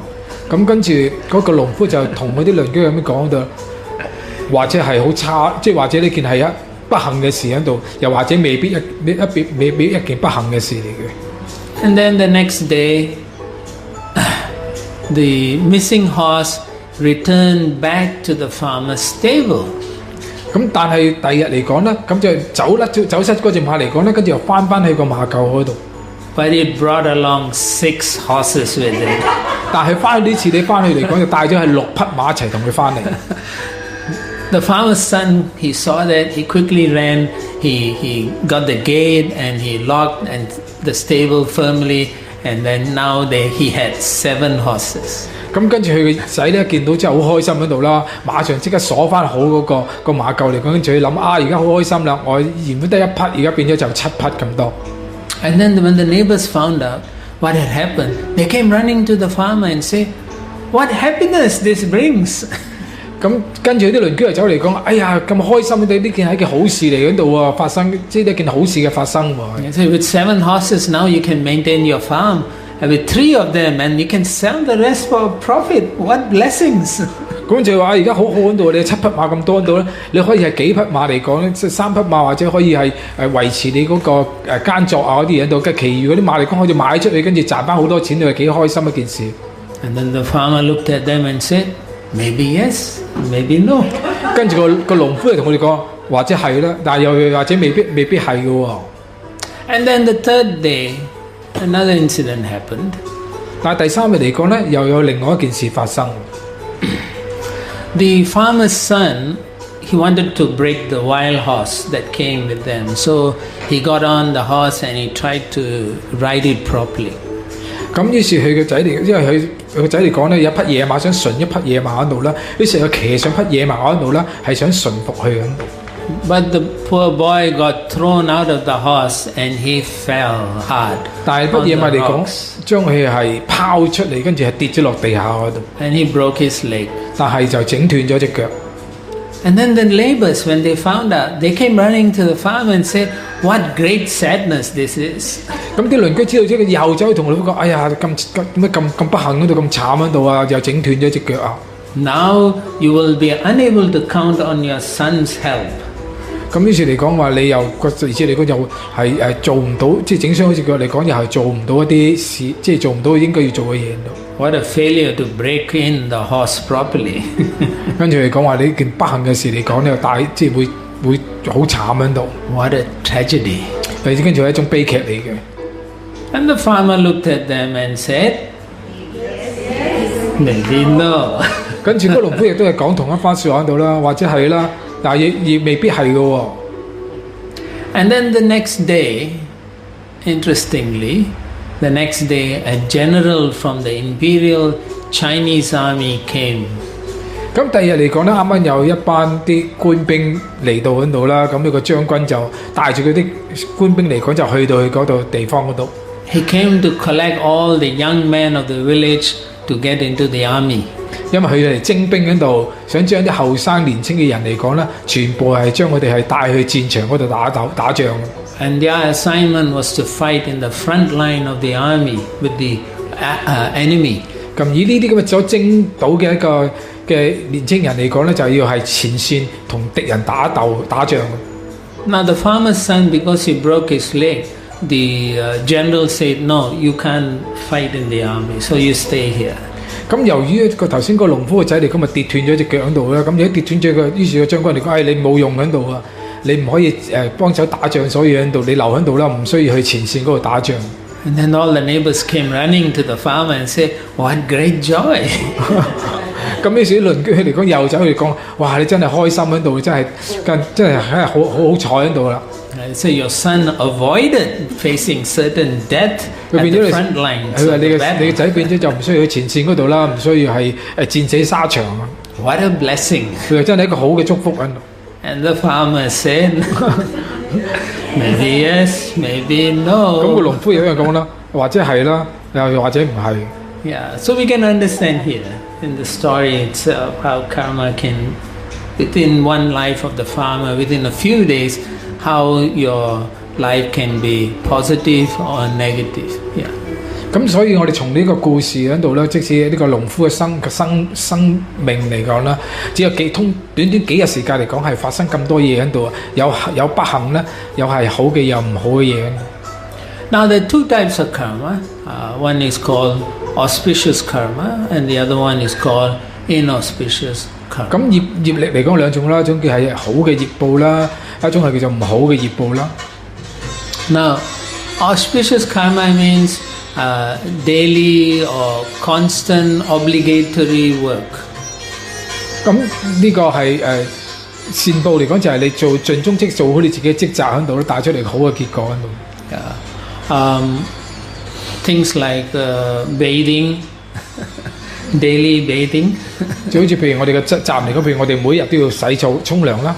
咁跟住嗰個農夫就同嗰啲鄰居咁樣講到。或者係好差，即係或者呢件係一不幸嘅事喺度，又或者未必一件不幸嘅事嚟嘅。
And then the next day, the missing horse returned back to the farmer's stable.
咁但係第二日嚟講咧，咁就走失嗰隻馬嚟講咧，跟住又翻去個馬厩嗰度。
But it brought along 6 horses with it.
但係翻去呢次你翻去嚟講就帶咗係6匹馬一齊同佢翻嚟。
The farmer's son, he saw that, he quickly ran, he got the gate and he locked and the stable firmly, and then now he had 7 horses.
咁跟住佢個仔咧見到之後好開心喺度啦，馬上即刻鎖翻好嗰個馬厩嚟講，跟住佢諗而家好開心啦，我原本得1匹，而家變咗就7匹咁多。
And then when the neighbors found out what had happened, they came running to the farmer and say, "What happiness this brings!"
咁跟住啲鄰居又走嚟講：哎呀，咁開心！呢件係一件好事嚟喺度喎，發生即係一件好事嘅發生喎。
So with 7 horses now you can maintain your farm, and with 3 of them, and you can sell the rest for profit. What blessings!
咁就話而家好喺度，你7匹馬咁多喺度咧，你可以係幾匹馬嚟講咧，即係3匹馬或者可以係維持你嗰個耕作啊嗰啲嘢喺度，跟其餘嗰啲馬嚟講可以賣出去，跟住賺翻好多錢，你係幾開心一件事。
And then the farmer looked at them and said, "Maybe yes, maybe no."
跟住個農夫就同我哋講，或者係啦，但係又或者未必係嘅喎。
And then the third day, another incident happened.
但係第3日嚟講咧，又有另外一件事發生。
The farmer's son, he wanted to break the wild horse that came with them, so he got on the horse and he tried to ride it properly. 咁
於是佢個仔嚟，因為佢個仔嚟講咧，有一匹野馬想馴一匹野馬喺度啦，於是佢騎上匹野馬喺度啦，係想馴服佢喺度。
But the poor boy got thrown out of the horse and he fell hard.
但係匹野馬嚟講，將佢係拋出嚟，跟住係跌咗落地下嗰度。
And he broke his leg.
但係就整斷咗隻腳。
And then the neighbors, when they found out, they came running to the farm and said, "What great sadness this is!"
咁啲鄰居知道之後，又走去同老夫講：哎呀，咁咩咁不幸嗰度咁慘喺度啊，又整斷咗隻腳啊！
Now you will be unable to count on your son's help.
咁於是嚟講話，你又而且嚟講又係做唔到，即係整傷嗰隻腳嚟講，又係做唔到一啲事，即係做唔到應該要做嘅嘢。
What a failure to break in the horse properly.
跟住嚟講話，你件不幸嘅事嚟講，你又大即係會好慘喺度。
What a tragedy.
跟住係一種悲劇嚟嘅。
And the farmer looked at them and said, "Maybe no."
跟住嗰農夫亦都係講同一番説話喺度啦，或者係啦，但係亦未必係嘅喎。
And then the next day, interestingly, the next day a general from the Imperial Chinese Army came.
咁第二日嚟講咧，啱啱有一班啲官兵嚟到嗰度啦，咁呢個將軍就帶住佢啲官兵嚟講，就去到佢嗰度地方嗰度。
He came to collect all the young men of the village to get into the army.
因為佢哋嚟徵兵嗰度，想將啲後生年青嘅人嚟講咧，全部係將佢哋係帶去戰場嗰度打仗。
And their assignment was to fight in the front line of the army with the enemy.
咁以呢啲咁嘅所徵到嘅一個嘅年青人嚟講咧，就要係前線同敵人打仗。
Now the farmer's son, because he broke his leg, the general said, "No, you can't fight in the army, so you stay here."
咁由於個頭先個農夫個仔嚟咁咪跌斷咗隻腳喺度啦，咁如果跌斷咗個，於是個將軍嚟講：你冇用喺度啊，你唔可以幫手打仗，所以喺度你留喺度啦，唔需要去前線嗰度打仗。
And then all the neighbors came running to the farmer and said, "What great joy!"
咁於是啲鄰居嚟講又走去講：哇！你真係開心喺度，真係好彩喺度啦。
So your son avoided facing certain death at the front lines.
佢話你嘅仔變咗就唔需要去前線嗰度啦，唔需要係戰死沙場。
What a blessing!
佢話真係一個好嘅祝福喺度。
And the farmer said, "Maybe yes, maybe no."
咁個農夫有人講啦，或者係啦，又或者唔係。
Yeah, so we can understand here in the story itself how karma can, within one life of the farmer, within a few days, how your life can be positive or negative. Yeah.
咁所以我哋從呢個故事喺度咧，即使呢個農夫嘅生命嚟講啦，只有短短幾日時間嚟講，係發生咁多嘢喺度，有不幸咧，又係好嘅，又唔好嘅嘢。
Now there are two types of karma. One is called auspicious karma, and the other one is called inauspicious karma. 咁
業力嚟講兩種啦，一種叫係好嘅業報啦，一種係叫做唔好嘅業報啦。
Now, auspicious karma means daily or constant obligatory work.
咁呢個係善報嚟講，就係你盡忠職做好你自己嘅職責喺度，帶出嚟好嘅結果喺度。
Things like bathing, daily bathing.
就好似譬如我哋嘅責任嚟講，譬如我哋每日都要洗澡沖涼啦。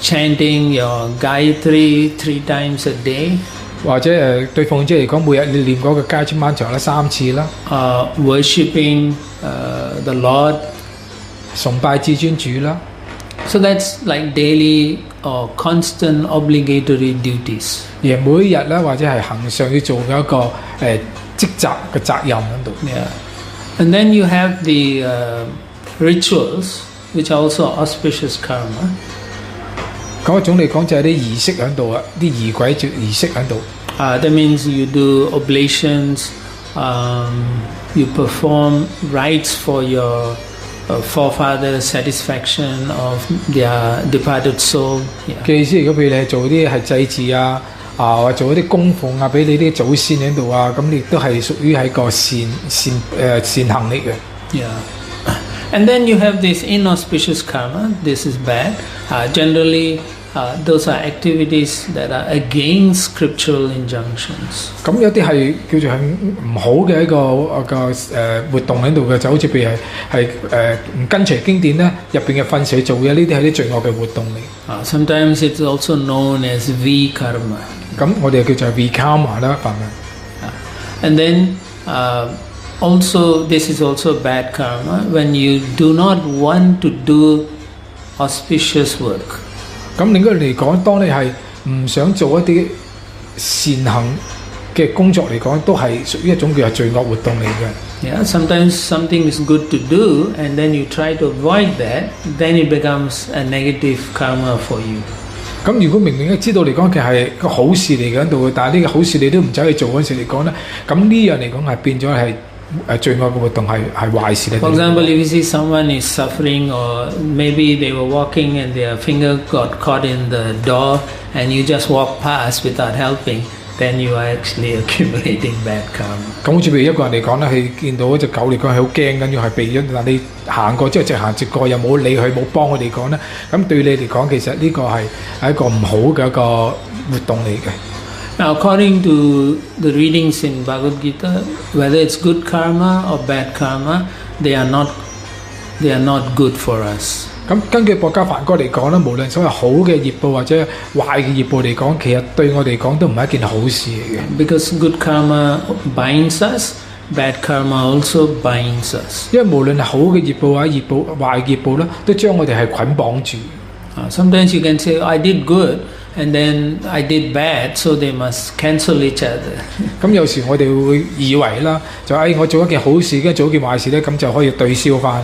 Chanting your Gayatri 3 times a day.
或者對奉者嚟講，每日你念嗰個加千曼長啦3次啦。
Worshipping the Lord.
崇拜至尊主啦。
So that's like daily or constant obligatory duties.
而每日咧，或者係恆常要做嘅一個職責嘅責任喺度。
Yeah. And then you have the rituals, which are also auspicious karma.
嗰一種嚟講就係啲儀式喺度啊，啲儀軌儀式喺度。
That means you do oblations, you perform rites for your forefathers' satisfaction of their departed soul.
嘅意思，如果譬如你係做啲係祭祀啊，或做一啲供奉啊，俾你啲祖先喺度啊，咁亦都係屬於係個善行嚟嘅。
Yeah. And then you have this inauspicious karma. This is bad. Generally, those are activities that are against scriptural injunctions.
咁有啲係叫做係唔好嘅一個活動喺度嘅，就好似譬如係唔跟隨經典咧入邊嘅訓示去做嘅，呢啲係啲罪惡嘅活動嚟。
Sometimes it's also known as V karma.
咁我哋叫做 V karma 啦，係咪
？And then also this is also bad karma when you do not want to do auspicious work.
咁另一個嚟講，當你係唔想做一啲善行嘅工作嚟講，都係屬於一種叫做罪惡活動嚟嘅。
Yeah, sometimes something is good to do, and then you try to avoid that, then it becomes a negative karma for you.
咁如果明明知道嚟講，其實係個好事嚟嘅喺度嘅，但係呢個好事你都唔走去做嗰陣時嚟講咧，咁呢樣嚟講係變咗係罪惡嘅活動，係壞事嚟。
For example, if you see someone is suffering, or maybe they were walking and their finger got caught in the door, and you just walk past without helping, then you are actually accumulating bad karma.
咁好似譬如一個人嚟講咧，佢見到一隻狗嚟講係好驚緊要係避咗，但你行過之後直行直過又冇理佢冇幫佢嚟講咧，咁對你嚟講其實呢個係一個唔好嘅一個活動嚟嘅。
Now, according to the readings in Bhagavad Gita, whether it's good karma or bad karma, they are not good for us.
咁根據博家梵歌嚟講咧，無論所謂好嘅業報或者壞嘅業報嚟講，其實對我哋講都唔係一件好事嚟嘅。
Because good karma binds us, bad karma also binds us.
因為無論係好嘅業報或者壞業報咧，都將我哋係捆綁住。
Sometimes you can say, I did good, and then I did bad, so they must cancel each other.
咁有時我哋會以為啦，就我做一件好事，跟住做一件壞事咧，咁就可以對消翻。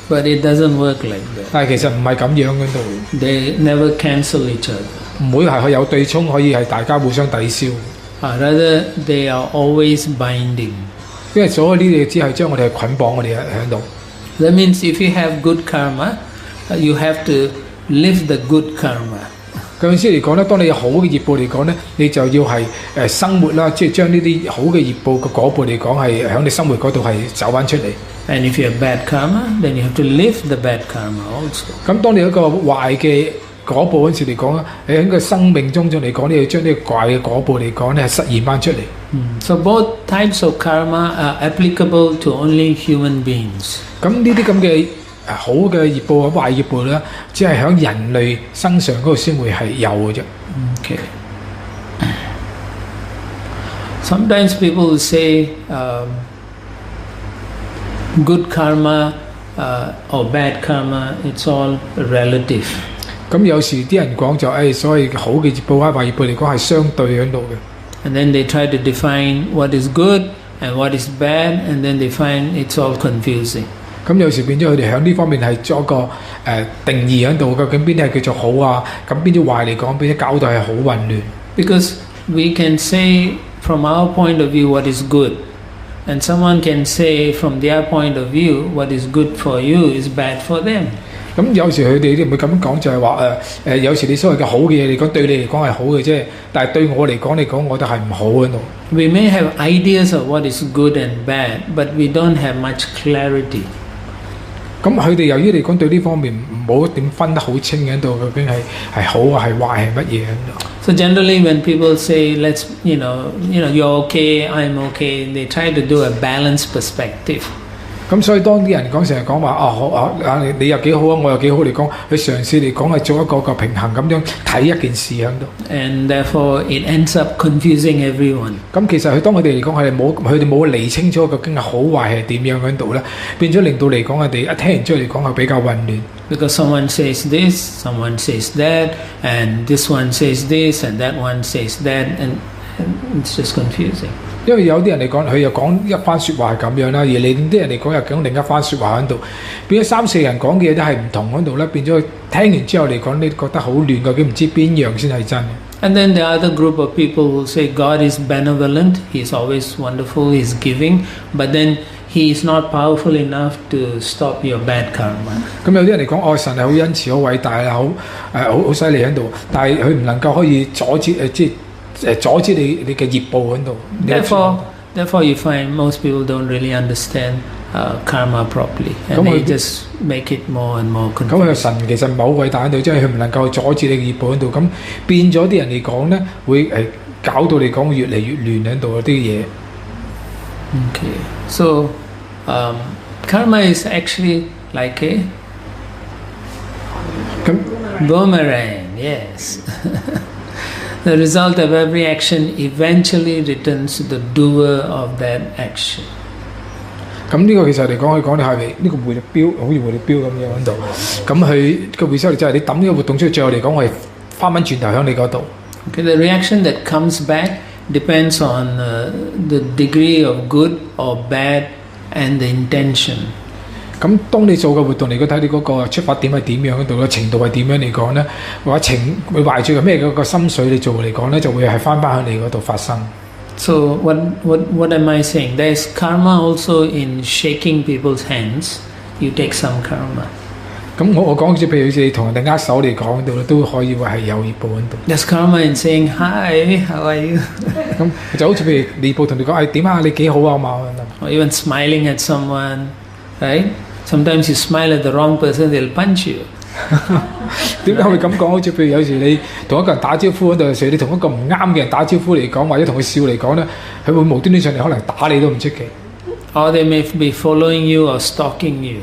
But it doesn't work like that.
但係其實唔係咁樣嘅度。
They never cancel each other.
唔會係有對沖，可以係大家互相抵消。
Rather, they are always binding.
因為所有呢啲只係將我哋捆綁我哋喺度。
That means if you have good karma, you have to live the good karma.
咁意思嚟講咧，當你有好嘅業報嚟講咧，你就要係生活啦，即係將呢啲好嘅業報嘅果報嚟講係喺你生活嗰度係走翻出嚟。
And if you have bad karma, then you have to live the bad karma also.
咁當你有一個壞嘅果報嗰陣時嚟講，你喺個生命中嚟講，你要將呢個壞嘅果報嚟講咧係實現翻出嚟。
So both types of karma are applicable to only human beings.
咁呢啲咁嘅好嘅業報啊、壞業報咧，只係喺人類身上嗰度先會係有嘅啫。
Okay. Sometimes people will say good karma or bad karma, it's all relative.
咁有時啲人講就所謂好嘅業報啊、壞業報嚟講係相對喺度嘅。
And then they try to define what is good and what is bad, and then they find it's all confusing.
咁有時變咗佢哋喺呢方面係作一個定義喺度，究竟邊啲係叫做好啊？咁邊啲壞嚟講，邊啲搞到係好混亂。
Because we can say from our point of view what is good, and someone can say from their point of view what is good for you is bad for them.
咁有時佢哋唔會咁樣講，就係話有時你所謂嘅好嘅嘢嚟講，對你嚟講係好嘅啫，但係對我嚟講，我哋係唔好喺度。
We may have ideas of what is good and bad, but we don't have much clarity.
咁佢哋由於嚟講對呢方面冇點分得好清喺度，究竟係好啊係壞係乜嘢喺度。
So generally, when people say, "Let's, you're okay, I'm okay," they try to do a balanced perspective.
咁所以當啲人成日講話好你又幾好啊，我又幾好嚟講，佢嘗試嚟講係做一個平衡咁樣睇一件事喺度。
And therefore, it ends up confusing everyone.
咁其實當佢哋嚟講佢哋冇理清楚究竟係好壞係點樣喺度咧，變咗令到嚟講佢哋一聽完之後嚟講係比較混亂。
Because someone says this, someone says that, and this one says this, and that one says that, and it's just confusing.
因為有啲人嚟講，佢又講一番説話係咁樣啦，而另啲人嚟講又講另一番説話喺度，變咗3-4人講嘅嘢都係唔同喺度咧，變咗聽完之後嚟講，你覺得好亂，究竟唔知邊樣先係真嘅。
And then the other group of people will say God is benevolent, He's always wonderful, He's giving, but then He is not powerful enough to stop your bad karma.
咁有啲人嚟講，神係好恩慈、好偉大啦，好犀利喺度，但係佢唔能夠可以阻止阻止你嘅業報喺度。
Therefore, you find most people don't really understand karma properly, and they just make it more and more confusing.
咁佢神其實唔係好偉大喺度，即係佢唔能夠阻止你嘅業報喺度，咁變咗啲人嚟講咧，會搞到嚟講越嚟越亂喺度啲嘢。
Okay, so karma is actually like a boomerang. Yes. The result of every action eventually returns to the doer of that action.
咁呢個其實嚟講，佢講你係咪呢個回力標，好似回力標咁樣喺度。咁佢個回收力就係你抌呢個活動出去，最後嚟講，我係翻返轉頭喺你嗰度。
Okay, the reaction that comes back depends on the degree of good or bad and the intention.
咁當你做嘅活動嚟講，睇你嗰個出發點係點樣嗰度，個程度係點樣嚟講咧，或者會懷住咩嗰個心水你做嚟講咧，就會係翻返喺你嗰度發生。
So what am I saying? There is karma also in shaking people's hands. You take some karma.
咁我講好似譬如好似同人哋握手嚟講到咧，都可以話係有業報喺度。
There's karma in saying hi, how are you?
咁就好似譬如業報同你講，點啊，你幾好啊嘛。
Or even smiling at someone, right? Sometimes you smile at the wrong person, they'll punch you.
點解會咁講？好似譬如有時你同一個人打招呼嗰度，有時你同一個唔啱嘅人打招呼嚟講，或者同佢笑嚟講咧，佢會無端端上嚟可能打你都唔出奇。
Or they may be following you or stalking you.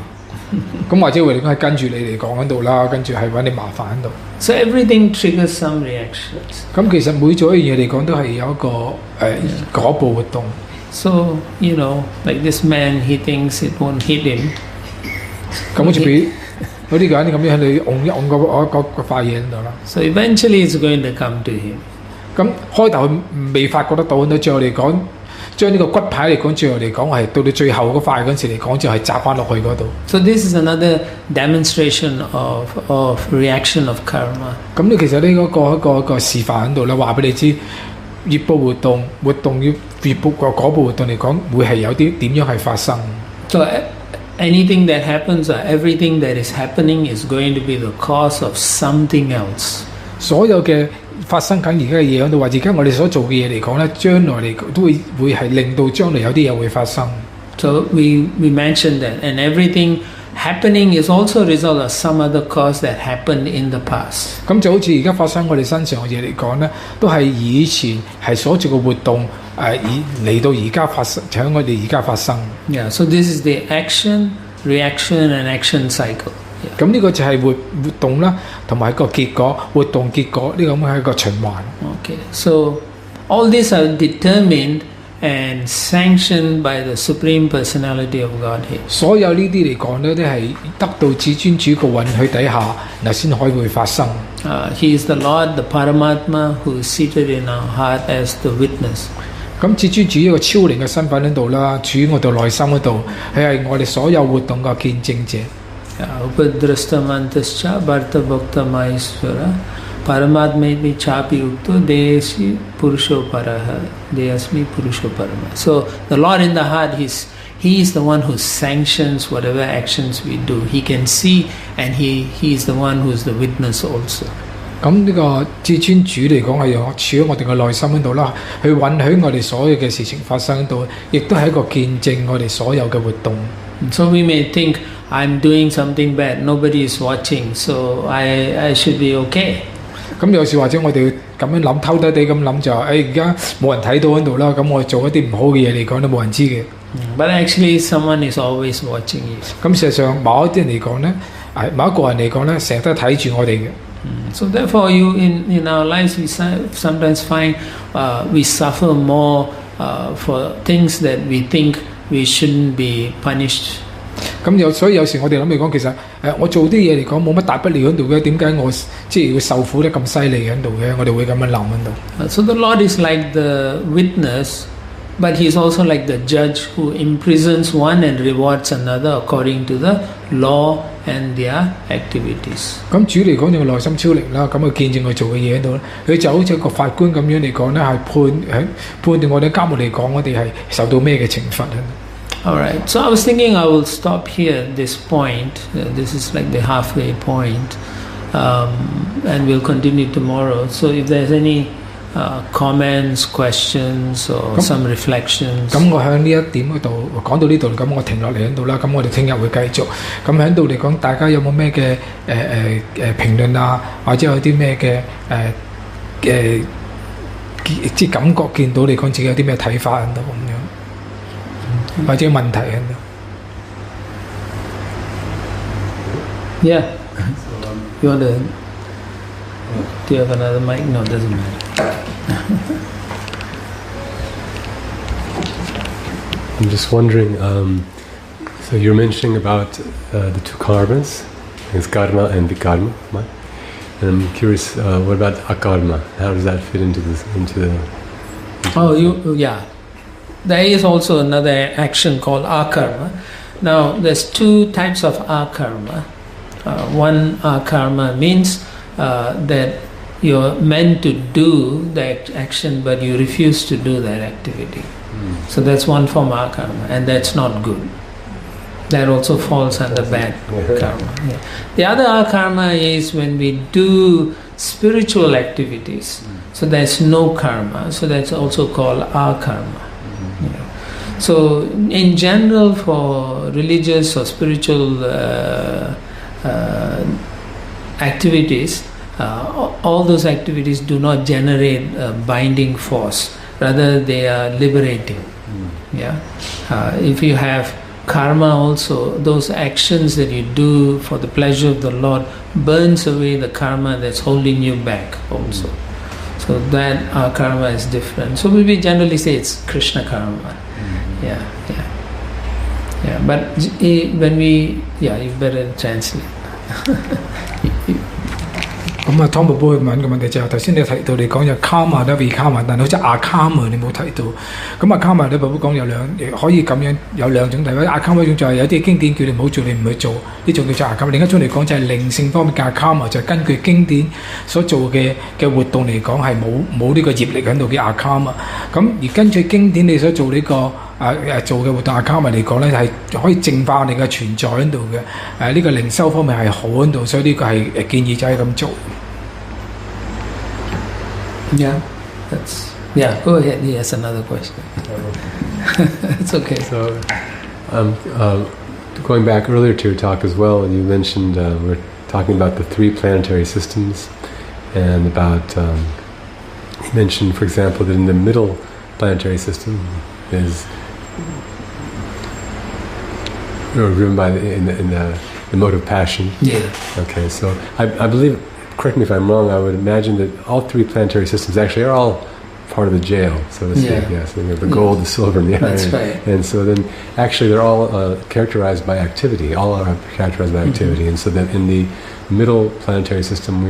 咁或者會嚟講係跟住你嚟講喺度啦，跟住係揾你麻煩喺度。
So everything triggers some reactions.
咁其實每做一樣嘢嚟講都係有一個果報活動。
So like this man, he thinks it won't hit him.
咁好似譬如嗰啲人咁樣你擁一擁嗰塊嘢喺度啦。
So eventually it's going to come to him.
咁開頭未發覺得到，到最後嚟講，將呢個骨牌嚟講，最後嚟講係到你最後嗰塊嗰陣時嚟講，就係砸翻落去嗰度。
So this is another demonstration of reaction of karma.
咁你其實呢一個示範喺度咧，話俾你知業報活動要業報個果報活動嚟講，會係有啲點樣係發生。
So anything that happens or everything that is happening is going to be the cause of something else.
所有嘅發生緊而家嘅嘢喺度，或者而家我哋所做嘅嘢嚟講咧，將來嚟都會係令到將來有啲嘢會發生。
So we mentioned that, and everything happening is also a result of some other cause that happened in the past.
咁就好似而家發生我哋身上嘅嘢嚟講咧，都係以前係所做嘅活動嚟到而家發生，喺我哋而家發生。
Yeah, so this is the action, reaction, and action cycle.
咁呢個就係活動啦，同埋一個結果，活動結果呢個咁係一個循環。
Okay, so all these are determined and sanctioned by the Supreme Personality of Godhead.
所有呢啲嚟講咧，都係得到至尊主嘅允許底下，然後先可以會發生。
He is the Lord, the Paramatma, who is seated in our heart as the witness.
咁至尊主一個超靈嘅身份喺度啦，處於我哋內心嗰度，佢係我哋所有活動嘅見證者。
Upadrastamantascha Bharta Bhakta Maheshwara Paramatmeti Chapi Ukto Deyasmi Purusho Paraha Deyasmi Purusho Parama. So the Lord in the heart, He is the one who sanctions whatever actions we do. He can see, and He is the one who is the witness also.
咁呢個至尊主嚟講係處喺我哋嘅內心嗰度啦，去允許我哋所有嘅事情發生到，亦都係一個見證我哋所有嘅活動。
So we may think I'm doing something bad, nobody is watching, so I should be okay.
咁有時或者我哋咁樣諗，偷偷地咁諗就而家冇人睇到喺度啦，咁我做一啲唔好嘅嘢嚟講都冇人知嘅。
But actually, someone is always watching you.
咁事實上，某一啲人嚟講咧，某一個人嚟講咧，成日都睇住我哋嘅。
So therefore, in our lives, we sometimes find we suffer more for things that we think we shouldn't be punished.
咁所以有時我哋諗嚟講，其實我做啲嘢嚟講冇乜大不了喺度嘅，點解我即係要受苦得咁犀利喺度嘅？我哋會咁樣諗喺度。
So the Lord is like the witness, but He is also like the judge who imprisons one and rewards another according to the law and their activities. 咁主嚟講就內心超靈啦，咁佢見證佢做嘅嘢喺度咧，佢就好似一個法官咁樣嚟講咧，係判斷我哋監獄嚟講，我哋係受到咩嘅懲罰咧。Alright, so I was thinking I will stop here at this point. This is like the halfway point, and we'll continue tomorrow. So if there's any comments, questions, or some reflections. 咁我喺呢一點嗰度講到呢度，咁我停落嚟喺度啦。咁我哋聽日會繼續。咁喺度嚟講，大家有冇咩嘅評論啊，或者有啲咩嘅即係感覺見到嚟講自己有啲咩睇法喺度咁樣。或者問題喺度。Yeah. You want to? Do you have another mic? No, it doesn't matter.
I'm just wondering, So you're mentioning about the two karmas, it's karma and vikarma, right? And I'm curious, what about akarma? How does that fit into this?
Yeah. There is also another action called akarma. Now, there's two types of akarma. One akarma means that you're meant to do that action, but you refuse to do that activity. So that's one form of akarma, and that's not good. That also falls under bad karma. Yeah. The other akarma is when we do spiritual activities. So there's no karma. So that's also called akarma. Yeah. So in general, for religious or spiritual activities, all those activities do not generate a binding force. Rather, they are liberating. Yeah. If you have karma also, those actions that you do for the pleasure of the Lord burns away the karma that's holding you back also. So that our karma is different. So we generally say it's Krishna karma. Yeah. But when you better translate.
咁啊，湯寶寶去問個問題就係頭先你提到你講有 karma 啦 vikarma， 但係好似阿 karma 你冇提到。咁阿 karma 你寶寶講有可以咁樣有兩種睇法。阿 karma 一種就係有啲經典叫你唔好做，你唔去做，呢種叫做阿 karma。另一種嚟講就係靈性方面嘅阿 karma， 就係根據經典所做嘅活動嚟講係冇呢個業力喺度嘅阿 karma。咁而根據經典你所做呢個做嘅活動阿 karma 嚟講咧，係可以淨化你嘅存在喺度嘅。呢個靈修方面係好喺度，所以呢個係建議就係咁做。
Yeah, go ahead. He has another question. It's okay.
So, going back earlier to your talk as well, you mentioned we're talking about the 3 planetary systems, and about you mentioned, for example, that in the middle planetary system is driven by the mode of passion.
Yeah.
Okay, so I believe. Correct me if I'm wrong, I would imagine that all 3 planetary systems actually are all part of the jail, so to speak. Yeah. So the gold, the silver, and the iron.
That's right.
And so then actually they're all characterized by activity. All are characterized by activity. And so that in the middle planetary system,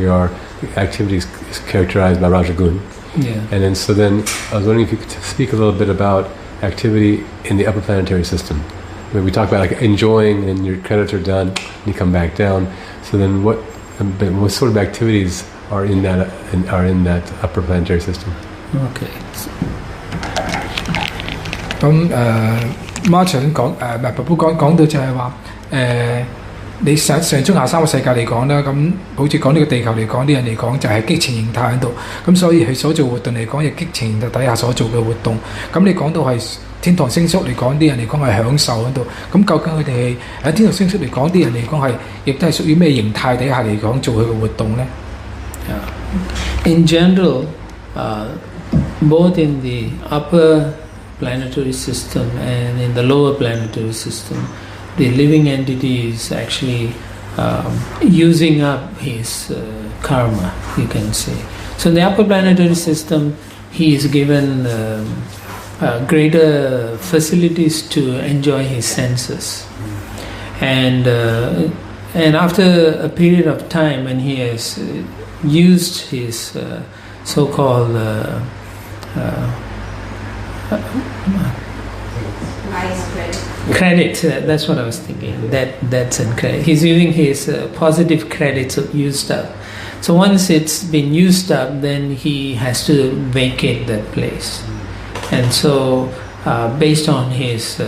activity is characterized by Rajagun.
Yeah.
And then so then I was wondering if you could speak a little bit about activity in the upper planetary system. When we talk about like enjoying and your credits are done, and you come back down. So then what sort of activities are in that upper planetary system?
Okay.
咁Martin 講Prabhu講到就係話你上中下三個世界嚟講啦，咁好似講呢個地球嚟講，啲人嚟講就係激情形態喺度，咁所以佢所做活動嚟講，亦激情形態底下所做嘅活動。咁你講到係天堂星宿嚟講，啲人嚟講係享受喺度。咁究竟佢哋係喺天堂星宿嚟講，啲人嚟講係亦都係屬於咩形態底下嚟講做佢嘅活動咧？
In general, both in the upper planetary system and in the lower planetary system, the living entity is actually using up his karma, you can say. So in the upper planetary system, he is given greater facilities to enjoy his senses. And after a period of time when he has used his so-called credit, that's what I was thinking, that's in credit. He's using his positive credits used up. So once it's been used up, then he has to vacate that place. And so based on his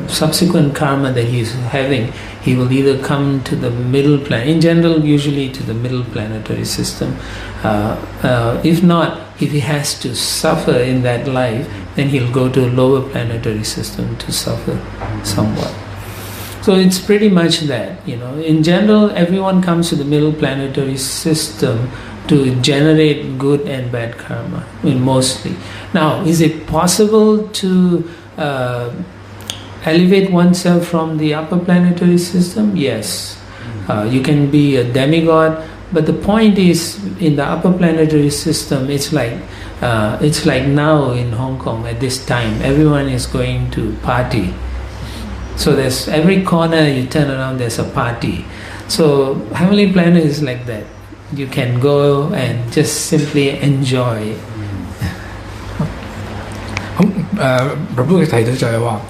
subsequent karma that he's having, he will either come to the middle planet, in general usually to the middle planetary system. If not, if he has to suffer in that life, then he'll go to a lower planetary system to suffer somewhat. So it's pretty much that, in general everyone comes to the middle planetary system to generate good and bad karma, mostly. Now, is it possible to elevate oneself from the upper planetary system? Yes. You can be a demigod, but the point is, in the upper planetary system, it's like now in Hong Kong at this time, everyone is going to party. So there's every corner you turn around, there's a party. So Heavenly Planet is like that. You can go and just simply enjoy.
咁Prabhu 提到就係話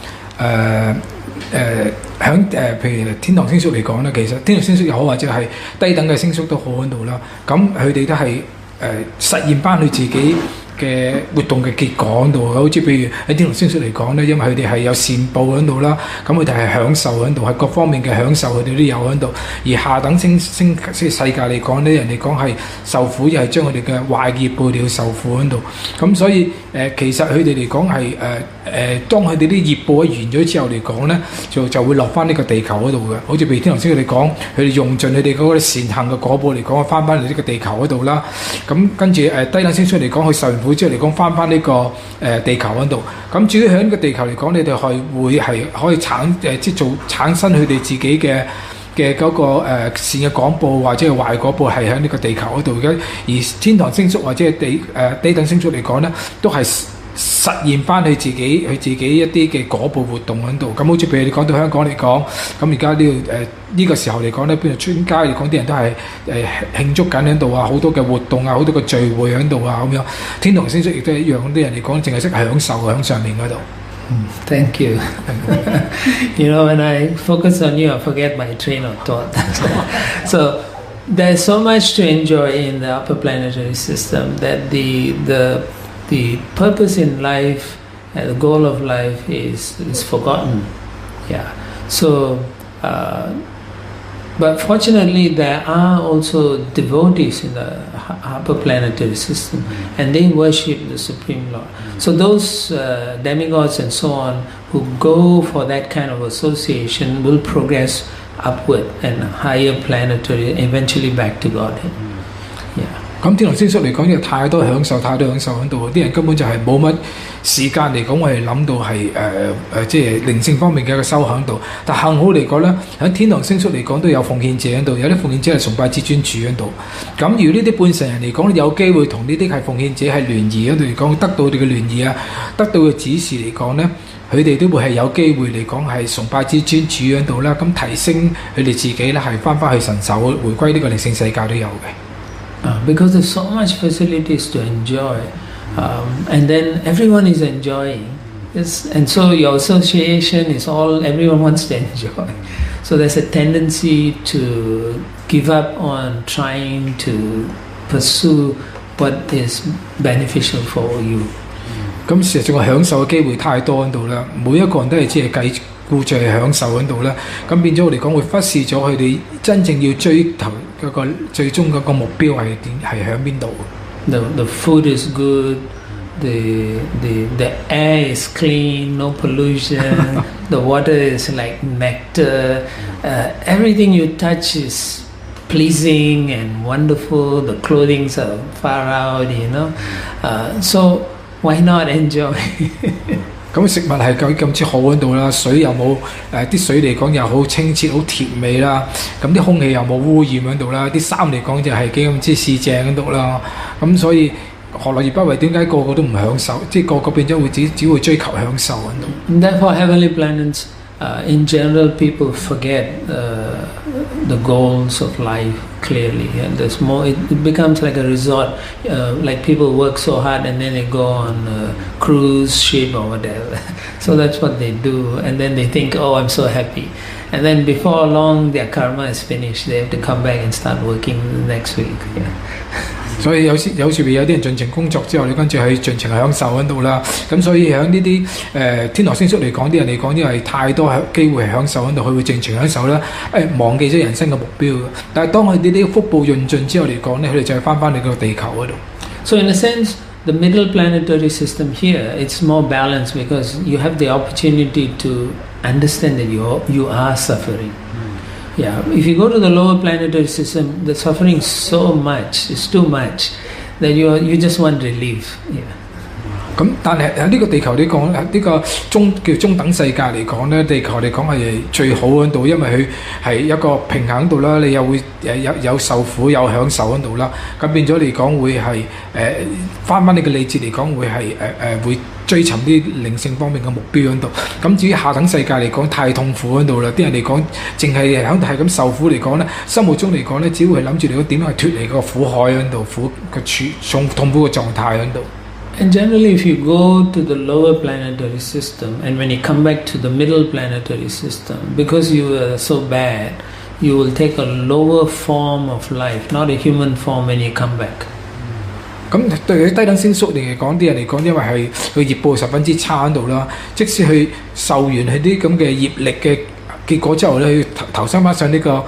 響譬如天堂星宿嚟講咧，其實天堂星宿又好或者係低等嘅星宿都好喺度啦。咁佢哋都係實現翻佢自己嘅活動嘅結果喺度，好似譬如喺天堂星宿嚟講咧，因為佢哋係有善報喺度啦，咁佢哋係享受喺度，係各方面嘅享受佢哋都有喺度。而下等星世界嚟講咧，人哋講係受苦，又係將佢哋嘅壞業報要受苦喺度。咁所以其實佢哋嚟講係當佢哋啲業報完咗之後嚟講咧，就會落翻呢個地球嗰度嘅。好似譬如天堂星宿嚟講，佢哋用盡佢哋嗰個善行嘅果報嚟講，翻嚟呢個地球嗰度啦。咁跟住低等星宿嚟講，佢受完苦之後嚟講，翻呢個地球嗰度。咁至於喺呢個地球嚟講，你哋係會係可以產生佢哋自己嘅嗰個善嘅果報或者係壞果報係喺呢個地球嗰度嘅。而天堂星宿或者係低等星宿嚟講咧，都係實現翻佢自己一啲嘅果報活動喺度。咁好似譬如你講到香港嚟講，咁而家呢個時候嚟講咧，邊度出街嚟講，啲人都係慶祝緊喺度啊，好多嘅活動啊，好多嘅聚會喺度啊咁樣。天堂星宿亦都係一樣，啲人嚟講淨係識享受喺上面嗰度。
Thank you. You know, when I focus on you, I forget my train of thought. So there's so much to enjoy in the upper planetary system that the purpose in life and the goal of life is forgotten. Yeah. So, but fortunately, there are also devotees in the upper planetary system, and they worship the Supreme Lord. So those demigods and so on who go for that kind of association will progress upward and higher planetary, eventually back to Godhead. Yeah.
咁天堂星宿嚟講，有太多享受喺度，啲人根本就係冇乜時間嚟講，我係諗到係即係靈性方面嘅一個修喺度。但幸好嚟講咧，喺天堂星宿嚟講都有奉獻者喺度，有啲奉獻者係崇拜至尊主喺度。咁如果呢啲半神人嚟講，有機會同呢啲係奉獻者係聯誼喺度嚟講，得到佢哋嘅聯誼啊，得到嘅指示嚟講咧，佢哋都會係有機會嚟講係崇拜至尊主喺度啦。咁提升佢哋自己咧，係翻去神手，回歸呢個靈性世界都有嘅。
Because there's so much facilities to enjoy, and then everyone is enjoying, and so your association is everyone wants to enjoy. So there's a tendency to give up on trying to pursue what is beneficial for you.
咁事實上個享受嘅機會太多喺度啦，每一個人都係只係計顧住係享受喺度啦，咁變咗我哋講會忽視咗佢哋真正要追求嗰個最終嗰個目標係響邊度。
The food is good, the air is clean, no pollution, the water is like nectar, everything you touch is pleasing and wonderful, the clothing are far out, you know, so why not enjoy?
咁食物係咁之好喺度啦，水又冇啲水嚟講又好清澈好甜美啦，咁啲空氣又冇污染喺度啦，啲衫嚟講就係幾咁之試正喺度啦，咁所以何樂而不為？點解個個都唔享受？即係個個變咗會只會追求享受喺度。
Therefore, heavenly planets, in general, people forget the goals of life clearly, and there's more. It becomes like a resort. Like people work so hard, and then they go on a cruise ship or whatever. So that's what they do, and then they think, "Oh, I'm so happy." And then before long, their karma is finished. They have to come back and start working next week. Yeah.
所以有時有啲人盡情工作之後，你跟住係盡情享受喺度啦。咁所以喺呢啲天堂星宿嚟講，啲人嚟講，因為太多機會係享受喺度，佢會盡情享受啦。忘記咗人生嘅目標。但係當佢呢啲福報潤盡之後嚟講咧，佢哋就係翻嚟個地球嗰度。
So in a sense, the middle planetary system here, it's more balanced because you have the opportunity to understand that you are suffering. Yeah, if you go to the lower planetary system, the suffering is so much, it's too much, that you just want relief. Yeah.
咁但係喺呢個地球嚟講，呢個叫中等世界嚟講咧，地球嚟講係最好喺度，因為佢係一個平衡度啦，你又會有受苦有享受喺度啦，咁變咗嚟講會係翻呢個理智嚟講會係會追尋啲靈性方面嘅目標喺度。咁至於下等世界嚟講，太痛苦喺度啦，啲人嚟講，淨係喺度係咁受苦嚟講咧，心目中嚟講咧，只會係諗住你點樣去脫離個苦海喺度，苦嘅痛苦嘅狀態喺度。
And generally, if you go to the lower planetary system, and when you come back to the middle planetary system, because you are so bad, you will take a lower form of life, not a human form when you come back.
咁對低等星宿嚟講，啲人嚟講，因為係佢業報十分之差喺度啦，即使佢受完佢啲咁嘅業力嘅結果之後咧，佢投生翻上呢個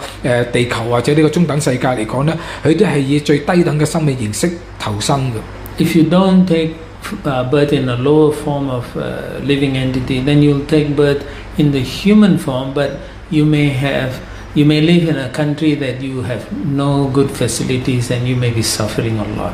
地球或者呢個中等世界嚟講咧，佢都係以最低等嘅生命形式投生嘅。
If you don't take birth in a lower form of living entity, then you'll take birth in the human form, but you may live in a country that you have no good facilities and you may be suffering a lot.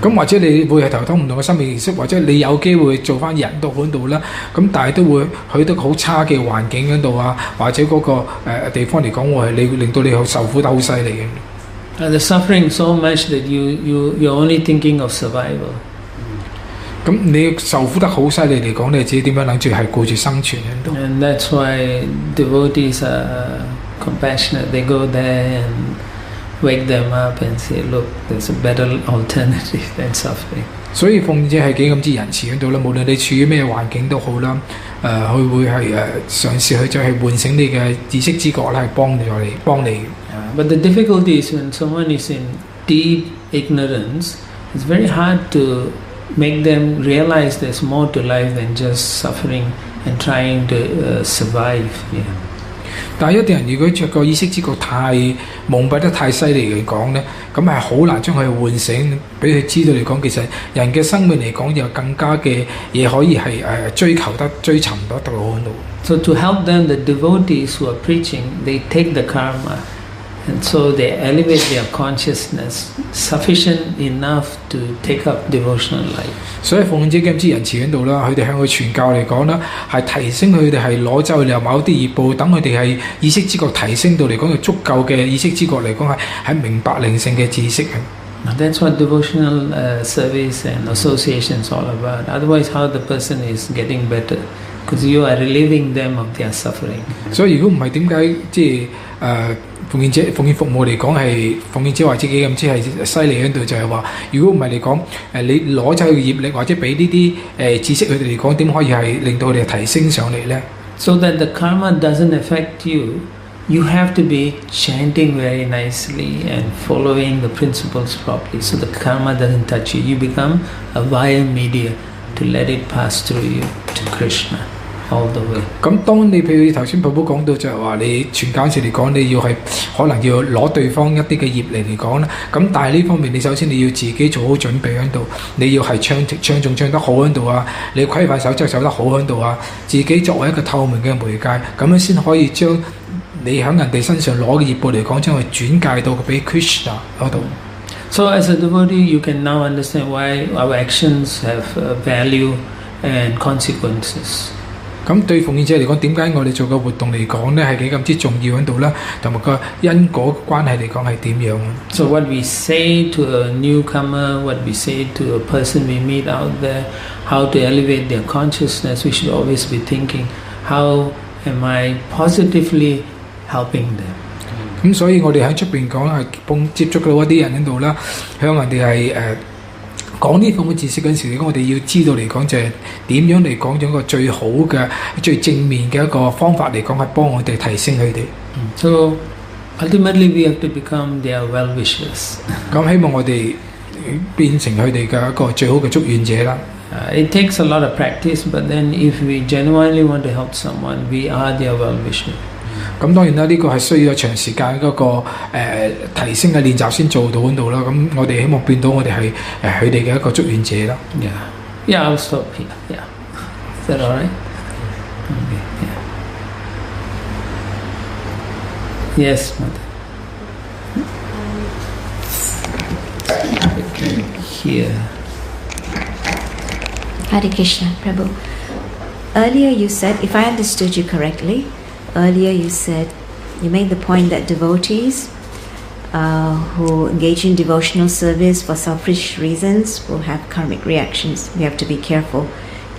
咁或者你會係投胎唔同嘅生命形式，或者你有機會做翻人都喺度啦。咁但係都會去到好差嘅環境嗰度啊，或者嗰個地方嚟講，會係你令到你受苦得好犀利嘅。
The suffering so much that you're only thinking of survival.
咁你受苦得好犀利嚟講，你自己點樣諗住係顧住生存喺度。
And that's why devotees are compassionate. They go there and wake them up and say, look, there's a better alternative than suffering. 所以奉者係幾咁之仁慈喺度啦，無論你處於咩環境都好啦，佢會係嘗試去就係喚醒你嘅意識之覺啦，係幫你。But the difficulty is when someone is in deep ignorance, it's very hard to make them realize there's more to life than just suffering and trying to survive. Yeah.
但係一啲人如果個意識之覺太蒙蔽得太犀利嚟講咧，咁係好難將佢喚醒，俾佢知道嚟講，其實人嘅生命嚟講有更加嘅嘢可以係追尋得到喺度。
So to help them, the devotees who are preaching, they take the karma, and so they elevate their consciousness sufficient enough to take up devotional life. 所以奉者咁之仁慈喺度啦，佢哋向佢傳教嚟講啦，係提升佢哋係攞走嚟某啲業報，等佢哋係意識之覺提升到嚟講，有足夠嘅意識之覺嚟講係明白靈性嘅知識嘅。That's what devotional service and association is all about. Otherwise, how the person is getting better? Because you are relieving them of their suffering. 所以如果唔係點解即係奉獻服務嚟講係奉獻者或者幾咁之係犀利喺度，就係話如果唔係嚟講你攞走佢嘅業力或者俾呢啲知識佢哋嚟講，點可以係令到佢哋提升上嚟咧 ？So that the karma doesn't affect you, you have to be chanting very nicely and following the principles properly, so the karma doesn't touch you. You become a via media to let it pass through you to Krishna. All the way. 咁當你譬如頭先Prabhu講到就係話你傳教時嚟講，你要係可能要攞對方一啲嘅業嚟講啦。咁但係呢方面你首先你要自己做好準備喺度，你要係唱頌得好喺度啊，你規範守則守得好喺度啊，自己作為一個透明嘅媒介，咁樣先可以將你喺人哋身上攞嘅業報嚟講，將佢轉介到俾 Krishna 嗰度。So as a devotee, you can now understand why our actions have value and consequences. 咁對奉獻者嚟講，點解我哋做嘅活動嚟講咧係幾咁之重要喺度咧？同埋個因果關係嚟講係點樣 ？So what we say to a newcomer, what we say to a person we meet out there, how to elevate their consciousness, we should always be thinking, how am I positively helping them？ 咁所以我哋喺出邊講係接觸到一啲人喺度啦，向人哋係講呢種嘅知識嗰陣時，我哋要知道嚟講就係點樣嚟講咗個最好嘅、最正面嘅一個方法嚟講，係幫我哋提升佢哋。So ultimately we have to become their well-wishers. 咁希望我哋變成佢哋嘅一個最好嘅祝願者啦。It takes a lot of practice, but then if we genuinely want to help someone, we are their well-wisher. 咁當然啦，呢個係需要長時間嗰個提升嘅練習先做到嗰度啦。咁我哋希望變到我哋係佢哋嘅一個祝願者啦。Yeah, I'll stop here. Yeah, is that all right? Okay. Yeah. Yes, mother. Here.
Hare Krishna, Prabhu. Earlier you said, if I understood you correctly, earlier you said, you made the point that devotees who engage in devotional service for selfish reasons will have karmic reactions. We have to be careful.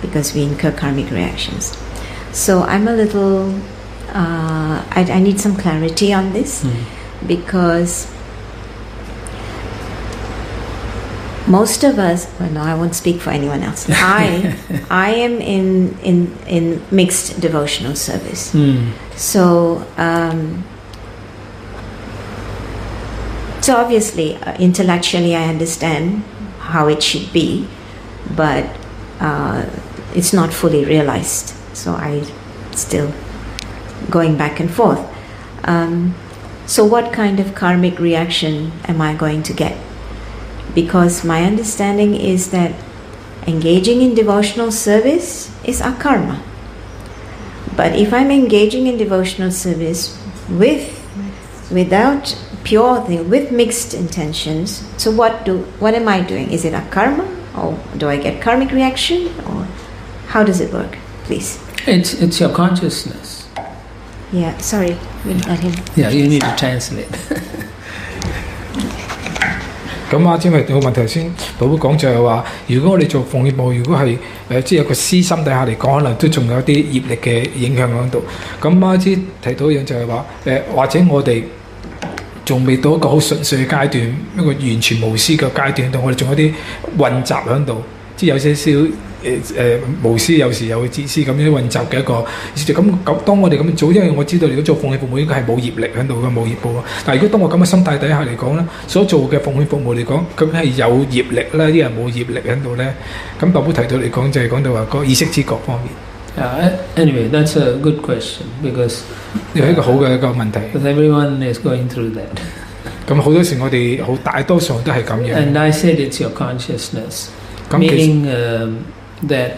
because we incur karmic reactions. So I'm a little, I need some clarity on this, because most of us, well, no, I won't speak for anyone else. I am in mixed devotional service. So obviously, intellectually, I understand how it should be, but it's not fully realized. So I still going back and forth. So what kind of karmic reaction am I going to get? Because my understanding is that engaging in devotional service is our karma. But if I'm engaging in devotional service without pure thing, with mixed intentions, so what am I doing? Is it a karma, or do I get karmic reaction, or how does it work? Please.
It's your consciousness.
Yeah, sorry, let him.
Yeah, you need to translate.
咁啊，因為我問頭先寶寶講就係話，如果我哋做奉獻部，如果係即係有個私心底下嚟講，可能都仲有啲業力嘅影響喺度。咁阿之提到一樣就係話，或者我哋仲未到一個好純粹嘅階段，一個完全無私嘅階段度，我哋仲有啲混雜喺度，即係有些少無私，有時又會自私咁樣混雜嘅一個。咁當我哋咁樣做，因為我知道如果做奉獻服務應該係冇業力喺度嘅，冇業報。但係如果當我咁嘅心態底下嚟講咧，所做嘅奉獻服務嚟講，究竟係有業力咧，啲人冇業力喺度咧？咁Prabhu提到嚟講就係講到話個意識知覺方面。
Anyway, that's a good question because
呢係一個好嘅一個問題。
Because everyone is going through that.
咁好多時我哋好大多數都係咁樣。
And I said it's your consciousness, meaning that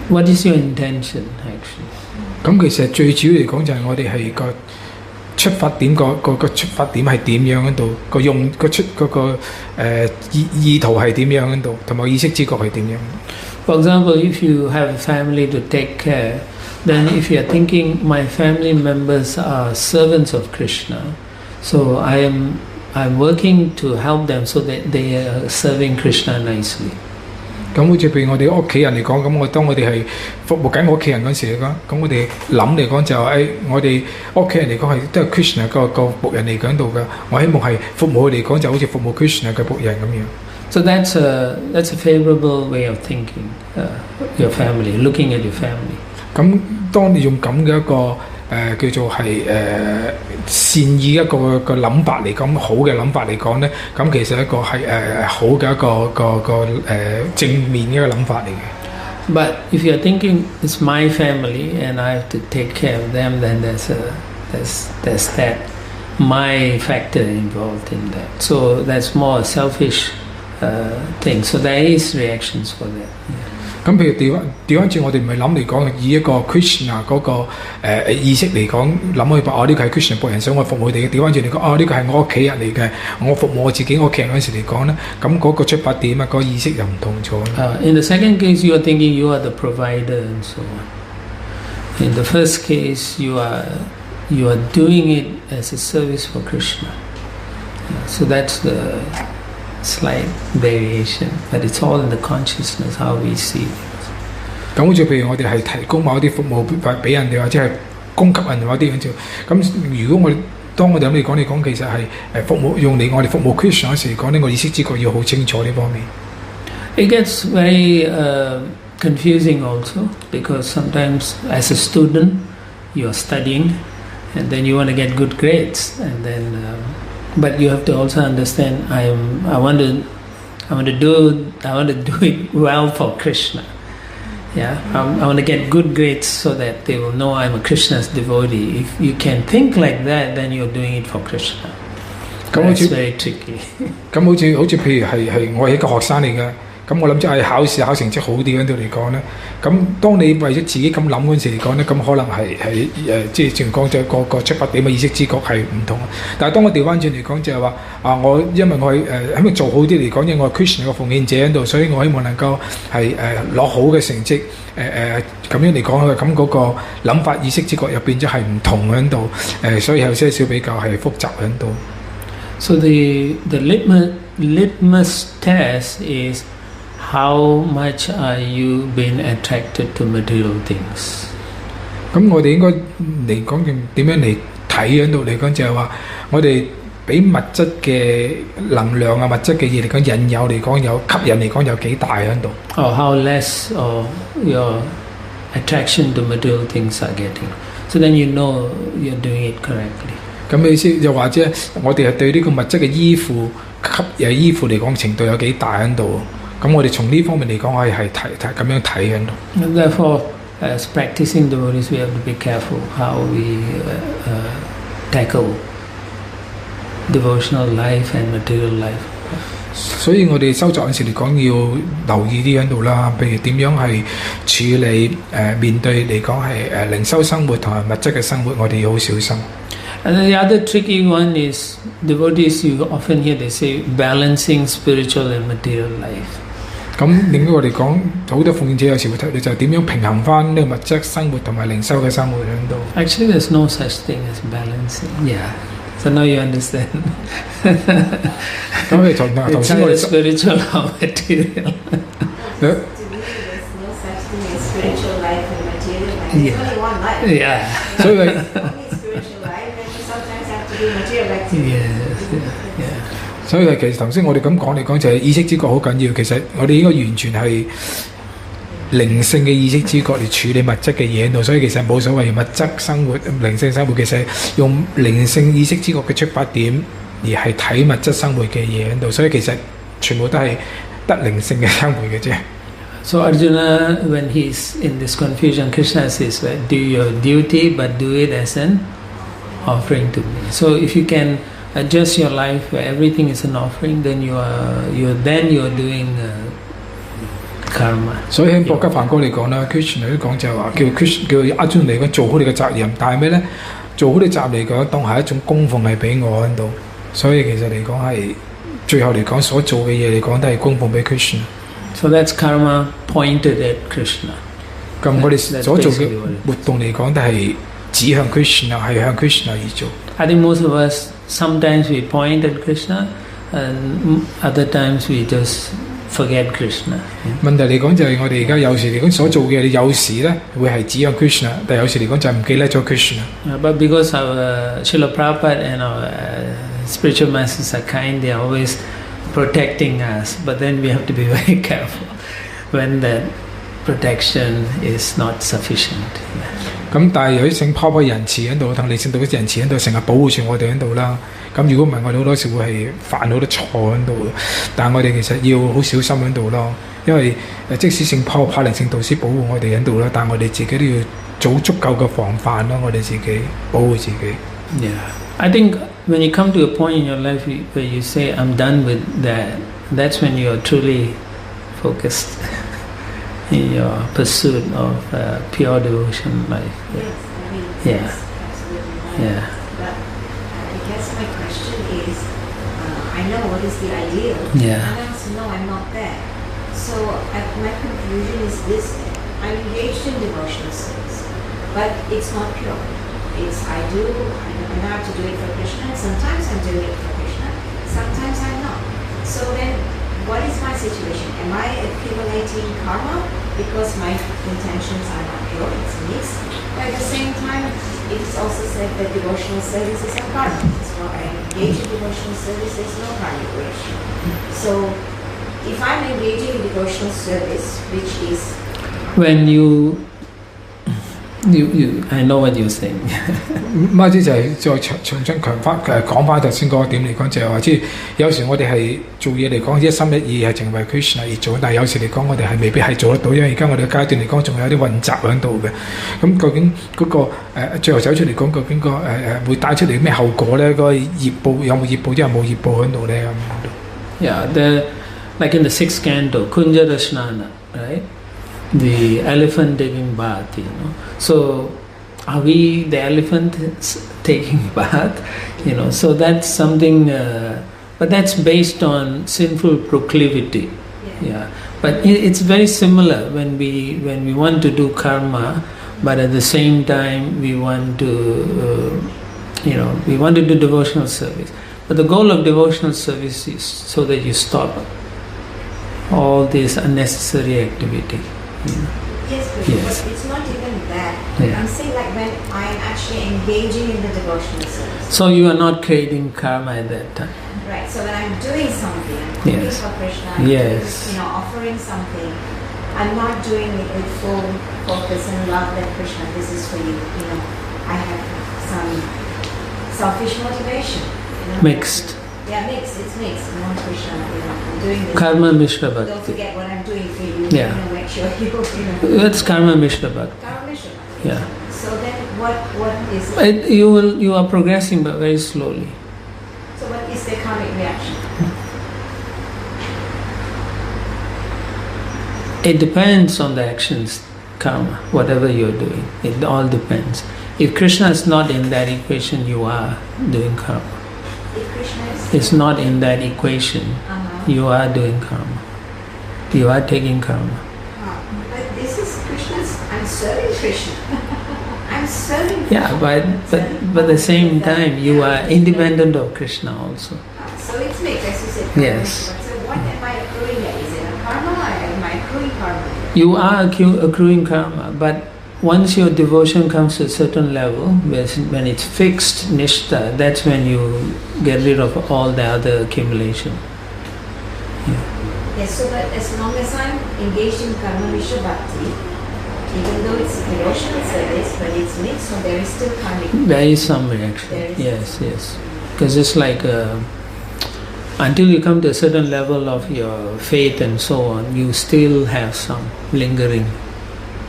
what is your intention actually?
咁其實最主要嚟講就係我哋係個出發點個出發點係點樣喺度，個用個出嗰個意圖係點樣喺度，同埋意識知覺係點樣。
For example, if you have a family to take care, then if you are thinking my family members are servants of Krishna, so I'm working to help them so that they are serving Krishna nicely.
咁好似譬如我哋屋企人嚟講，咁當我哋係服務緊我屋企人嗰時嚟講，咁我哋諗嚟講就係我哋屋企人嚟講係都係 Krishna 個僕人嚟講度嘅，我希望係服務佢嚟講就好似服務 Krishna 嘅僕人咁樣。
So that's a favorable way of thinking your family, looking at your family.
咁當你用咁嘅一個叫做係善意一個諗法嚟講，好嘅諗法嚟講咧，咁其實一個係好嘅一個正面嘅一個諗法嚟嘅。
But if you're thinking it's my family and I have to take care of them, then there's that my factor involved in that. So that's more selfish thing. So there is reactions for that. Yeah.
咁譬如調翻轉，我哋唔係諗嚟講，以一個 Krishna 嗰個意識嚟講，諗去呢個係 Krishna 僕人，想我服務佢哋嘅。調翻轉嚟講，呢個係我屋企人嚟嘅，我服務我自己屋企人嗰時嚟講咧，咁嗰個出發點啊，嗰個意識又唔同咗。
In the second case, you are thinking you are the provider and so on. In the first case, you are doing it as a service for Krishna. So that's the slight variation, but it's all in the consciousness, how we see it.
咁好似譬如我哋係提供某啲服務俾人哋，或者係供給人哋某啲咁，咁如果當我哋咁嚟講，其實係服務用嚟我哋服務 Krishna 嗰時嚟講呢，我意識知覺要好清楚呢方面。
It gets very confusing also because sometimes as a student you are studying and then you want to get good grades and then but you have to also understand I want to do it well for Krishna. Yeah, I want to get good grades so that they will know I'm a Krishna's devotee. If you can think like that, then you're doing it for Krishna. That's very tricky.
咁好似譬如係我係一個學生嚟嘅。咁我諗即係考試考成績好啲嗰度嚟講咧，咁當你為咗自己咁諗嗰陣時嚟講咧，咁可能係即係正講就個出發點嘅意識知覺係唔同。但係當我調翻轉嚟講就係話我因為我喺度做好啲嚟講，因為我係 Krishna 嘅奉獻者喺度，所以我希望能夠係攞好嘅成績咁樣嚟講，咁嗰個諗法意識知覺入邊即係唔同喺度所以有些少比較係複雜喺度。
So the litmus test is how much are you being attracted to material things?
咁我哋應該嚟講點樣嚟睇喺度嚟講，就係話我哋俾物質嘅能量啊、物質嘅嘢嚟講引誘嚟講有吸引嚟講有幾大喺度。
Or how less or your attraction to material things are getting. So then you know you're doing it correctly.
咁嘅意思就或者我哋係對呢個物質嘅依附依附嚟講程度有幾大喺度。咁我哋從呢方面嚟講，我哋係睇咁樣睇喺度。
Therefore, as practicing devotees, we have to be careful how we tackle devotional life and material life.
所以我哋修習嗰陣時嚟講，要留意啲喺度啦。譬如點樣係處理面對嚟講係靈修生活同埋物質嘅生活，我哋要好小心。
And the other tricky one is devotees. You often hear they say balancing spiritual and material life.
咁另外我哋講好多奉獻者有時會睇到就係點樣平衡翻呢個物質生活同埋靈修嘅生活喺度。
Actually, there's no such thing as balancing. Yeah. So now you understand.
咁你頭先我哋
spiritual or material.
There's no such thing as spiritual life and material life. There's only one life.
Yeah.
所以
Only spiritual life, and you sometimes have to do material activity.
Yeah.
所以其實頭先我哋咁講嚟講就係意識知覺好緊要。其實我哋應該完全係靈性嘅意識知覺嚟處理物質嘅嘢喺度。所以其實冇所謂物質生活、靈性生活，其實用靈性意識知覺嘅出發點而係睇物質生活嘅嘢喺度。所以其實全部都係得靈性嘅生活嘅啫。
So Arjuna, when he's in this confusion, Krishna says, right, do your duty, but do it as an offering to me. So if you can adjust your life where everything is an offering, then you're doing karma.
所以喺博吉梵歌嚟講啦 ，Krishna 都講就係話叫阿尊嚟講做好你嘅責任，但係咩咧？做好你責任嚟講，當係一種供奉係俾我喺度。所以其實嚟講係最後嚟講所做嘅嘢嚟講都係供奉俾 Krishna。So
that's karma pointed at Krishna.
咁我哋所做嘅活動嚟講都係指向 Krishna， 係向 Krishna 而做。
I think most of us sometimes we point at Krishna, and other times we just forget Krishna.
問題嚟講就係我哋而家有時嚟講所做嘅，有時咧會係指向 Krishna， 但有時嚟講就唔記得咗 Krishna。But
because our Srila Prabhupada and our spiritual masters are kind, they are always protecting us. But then we have to be very careful when that protection is not sufficient.
咁但係由於聖泡泡仁慈喺度，同你聖道嘅仁慈喺度，成日保護住我哋喺度啦。咁如果唔係，我哋好多時會係犯好多錯喺度。但係我哋其實要好小心喺度咯，因為即使聖泡泡靈聖導師保護我哋喺度啦，但係我哋自己都要做足夠嘅防範咯，我哋自己保護自己。
Yeah, I think when you come to a point in your life where you say, "I'm done with that," that's when you are truly focused in your pursuit of pure devotion life.
Yes, I mean,
Yeah.
absolutely.
Yeah.
But I guess my question is, I know what is the ideal,
Yeah.
and I also know I'm not there. So my conclusion is this: I'm engaged in devotional service, but it's not pure. I have to do it for Krishna, and sometimes I'm doing it for Krishna, sometimes I'm not. So then, what is my situation? Am I accumulating karma because my intentions are not pure? It's mixed. But at the same time, it is also said that devotional service is a karma. So I engage in devotional service, there's no karma creation. So if I'm engaging in devotional service, which is
when you I know what you're saying.
媽姐就係再重新講翻頭先嗰個點嚟講，就係話即係有時我哋係做嘢嚟講一心一意係淨為 Krishna 而做，但係有時嚟講我哋係未必係做得到，因為而家我哋嘅階段嚟講仲有啲混雜喺度嘅。咁究竟嗰個最後走出嚟講，究竟個會帶出嚟咩後果咧？嗰個業報有冇業報，即係冇業報喺度咧咁。
Yeah, like in the sixth canto, Kunjara Snana, right? The elephant taking bath, So, are we the elephant taking bath? So that's something, but that's based on sinful proclivity. Yeah. But it's very similar when we want to do karma, but at the same time we want to, we want to do devotional service. But the goal of devotional service is so that you stop all this unnecessary activity.
Yes, but
Yes.
it's not even that.
Yeah.
I'm saying like when I'm actually engaging in the devotional service.
So you are not creating karma at that time.
Right. So when I'm doing something, I'm cooking
Yes.
for Krishna,
Yes.
offering something, I'm not doing it with full focus and love that Krishna, this is for you. I have some selfish motivation.
Mixed.
Yeah, mixed. It's mixed. Not Krishna. I'm doing this.
Karma Mishra
Don't
Bhakti.
forget what I'm doing for you.
Yeah.
Make sure you.
It's Karma Mishra Bhakti.
Karma Mishra.
Yeah.
So then, what is it?
You are progressing, but very slowly.
So what is the karmic reaction?
It depends on the actions, karma, whatever you're doing. It all depends. If Krishna is not in that equation, you are doing karma.
If Krishna is
It's not in that equation, you are doing karma. You are taking karma.
But this is Krishna's. I'm serving Krishna. I'm serving.
Yeah, but at the same time, you are independent of Krishna also.
So it's mixed, as you said. Karma
Yes.
Mishra. So what am I accruing here? Is it a karma or am I accruing karma?
You are accruing karma, but once your devotion comes to a certain level, when it's fixed, nishta, that's when you get rid of all the other accumulation.
Yes, so but as long as I'm engaged in karma Mishra Bhakti, even though it's devotional service, but it's mixed, so there is still karmic.
There is some reaction.
There is.
Yes. Because it's like until you come to a certain level of your faith and so on, you still have some lingering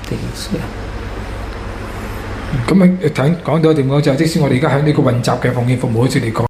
things. Yeah.
咁講到一點講就係，即使我哋而家喺呢個混雜嘅奉獻服務，好似你講。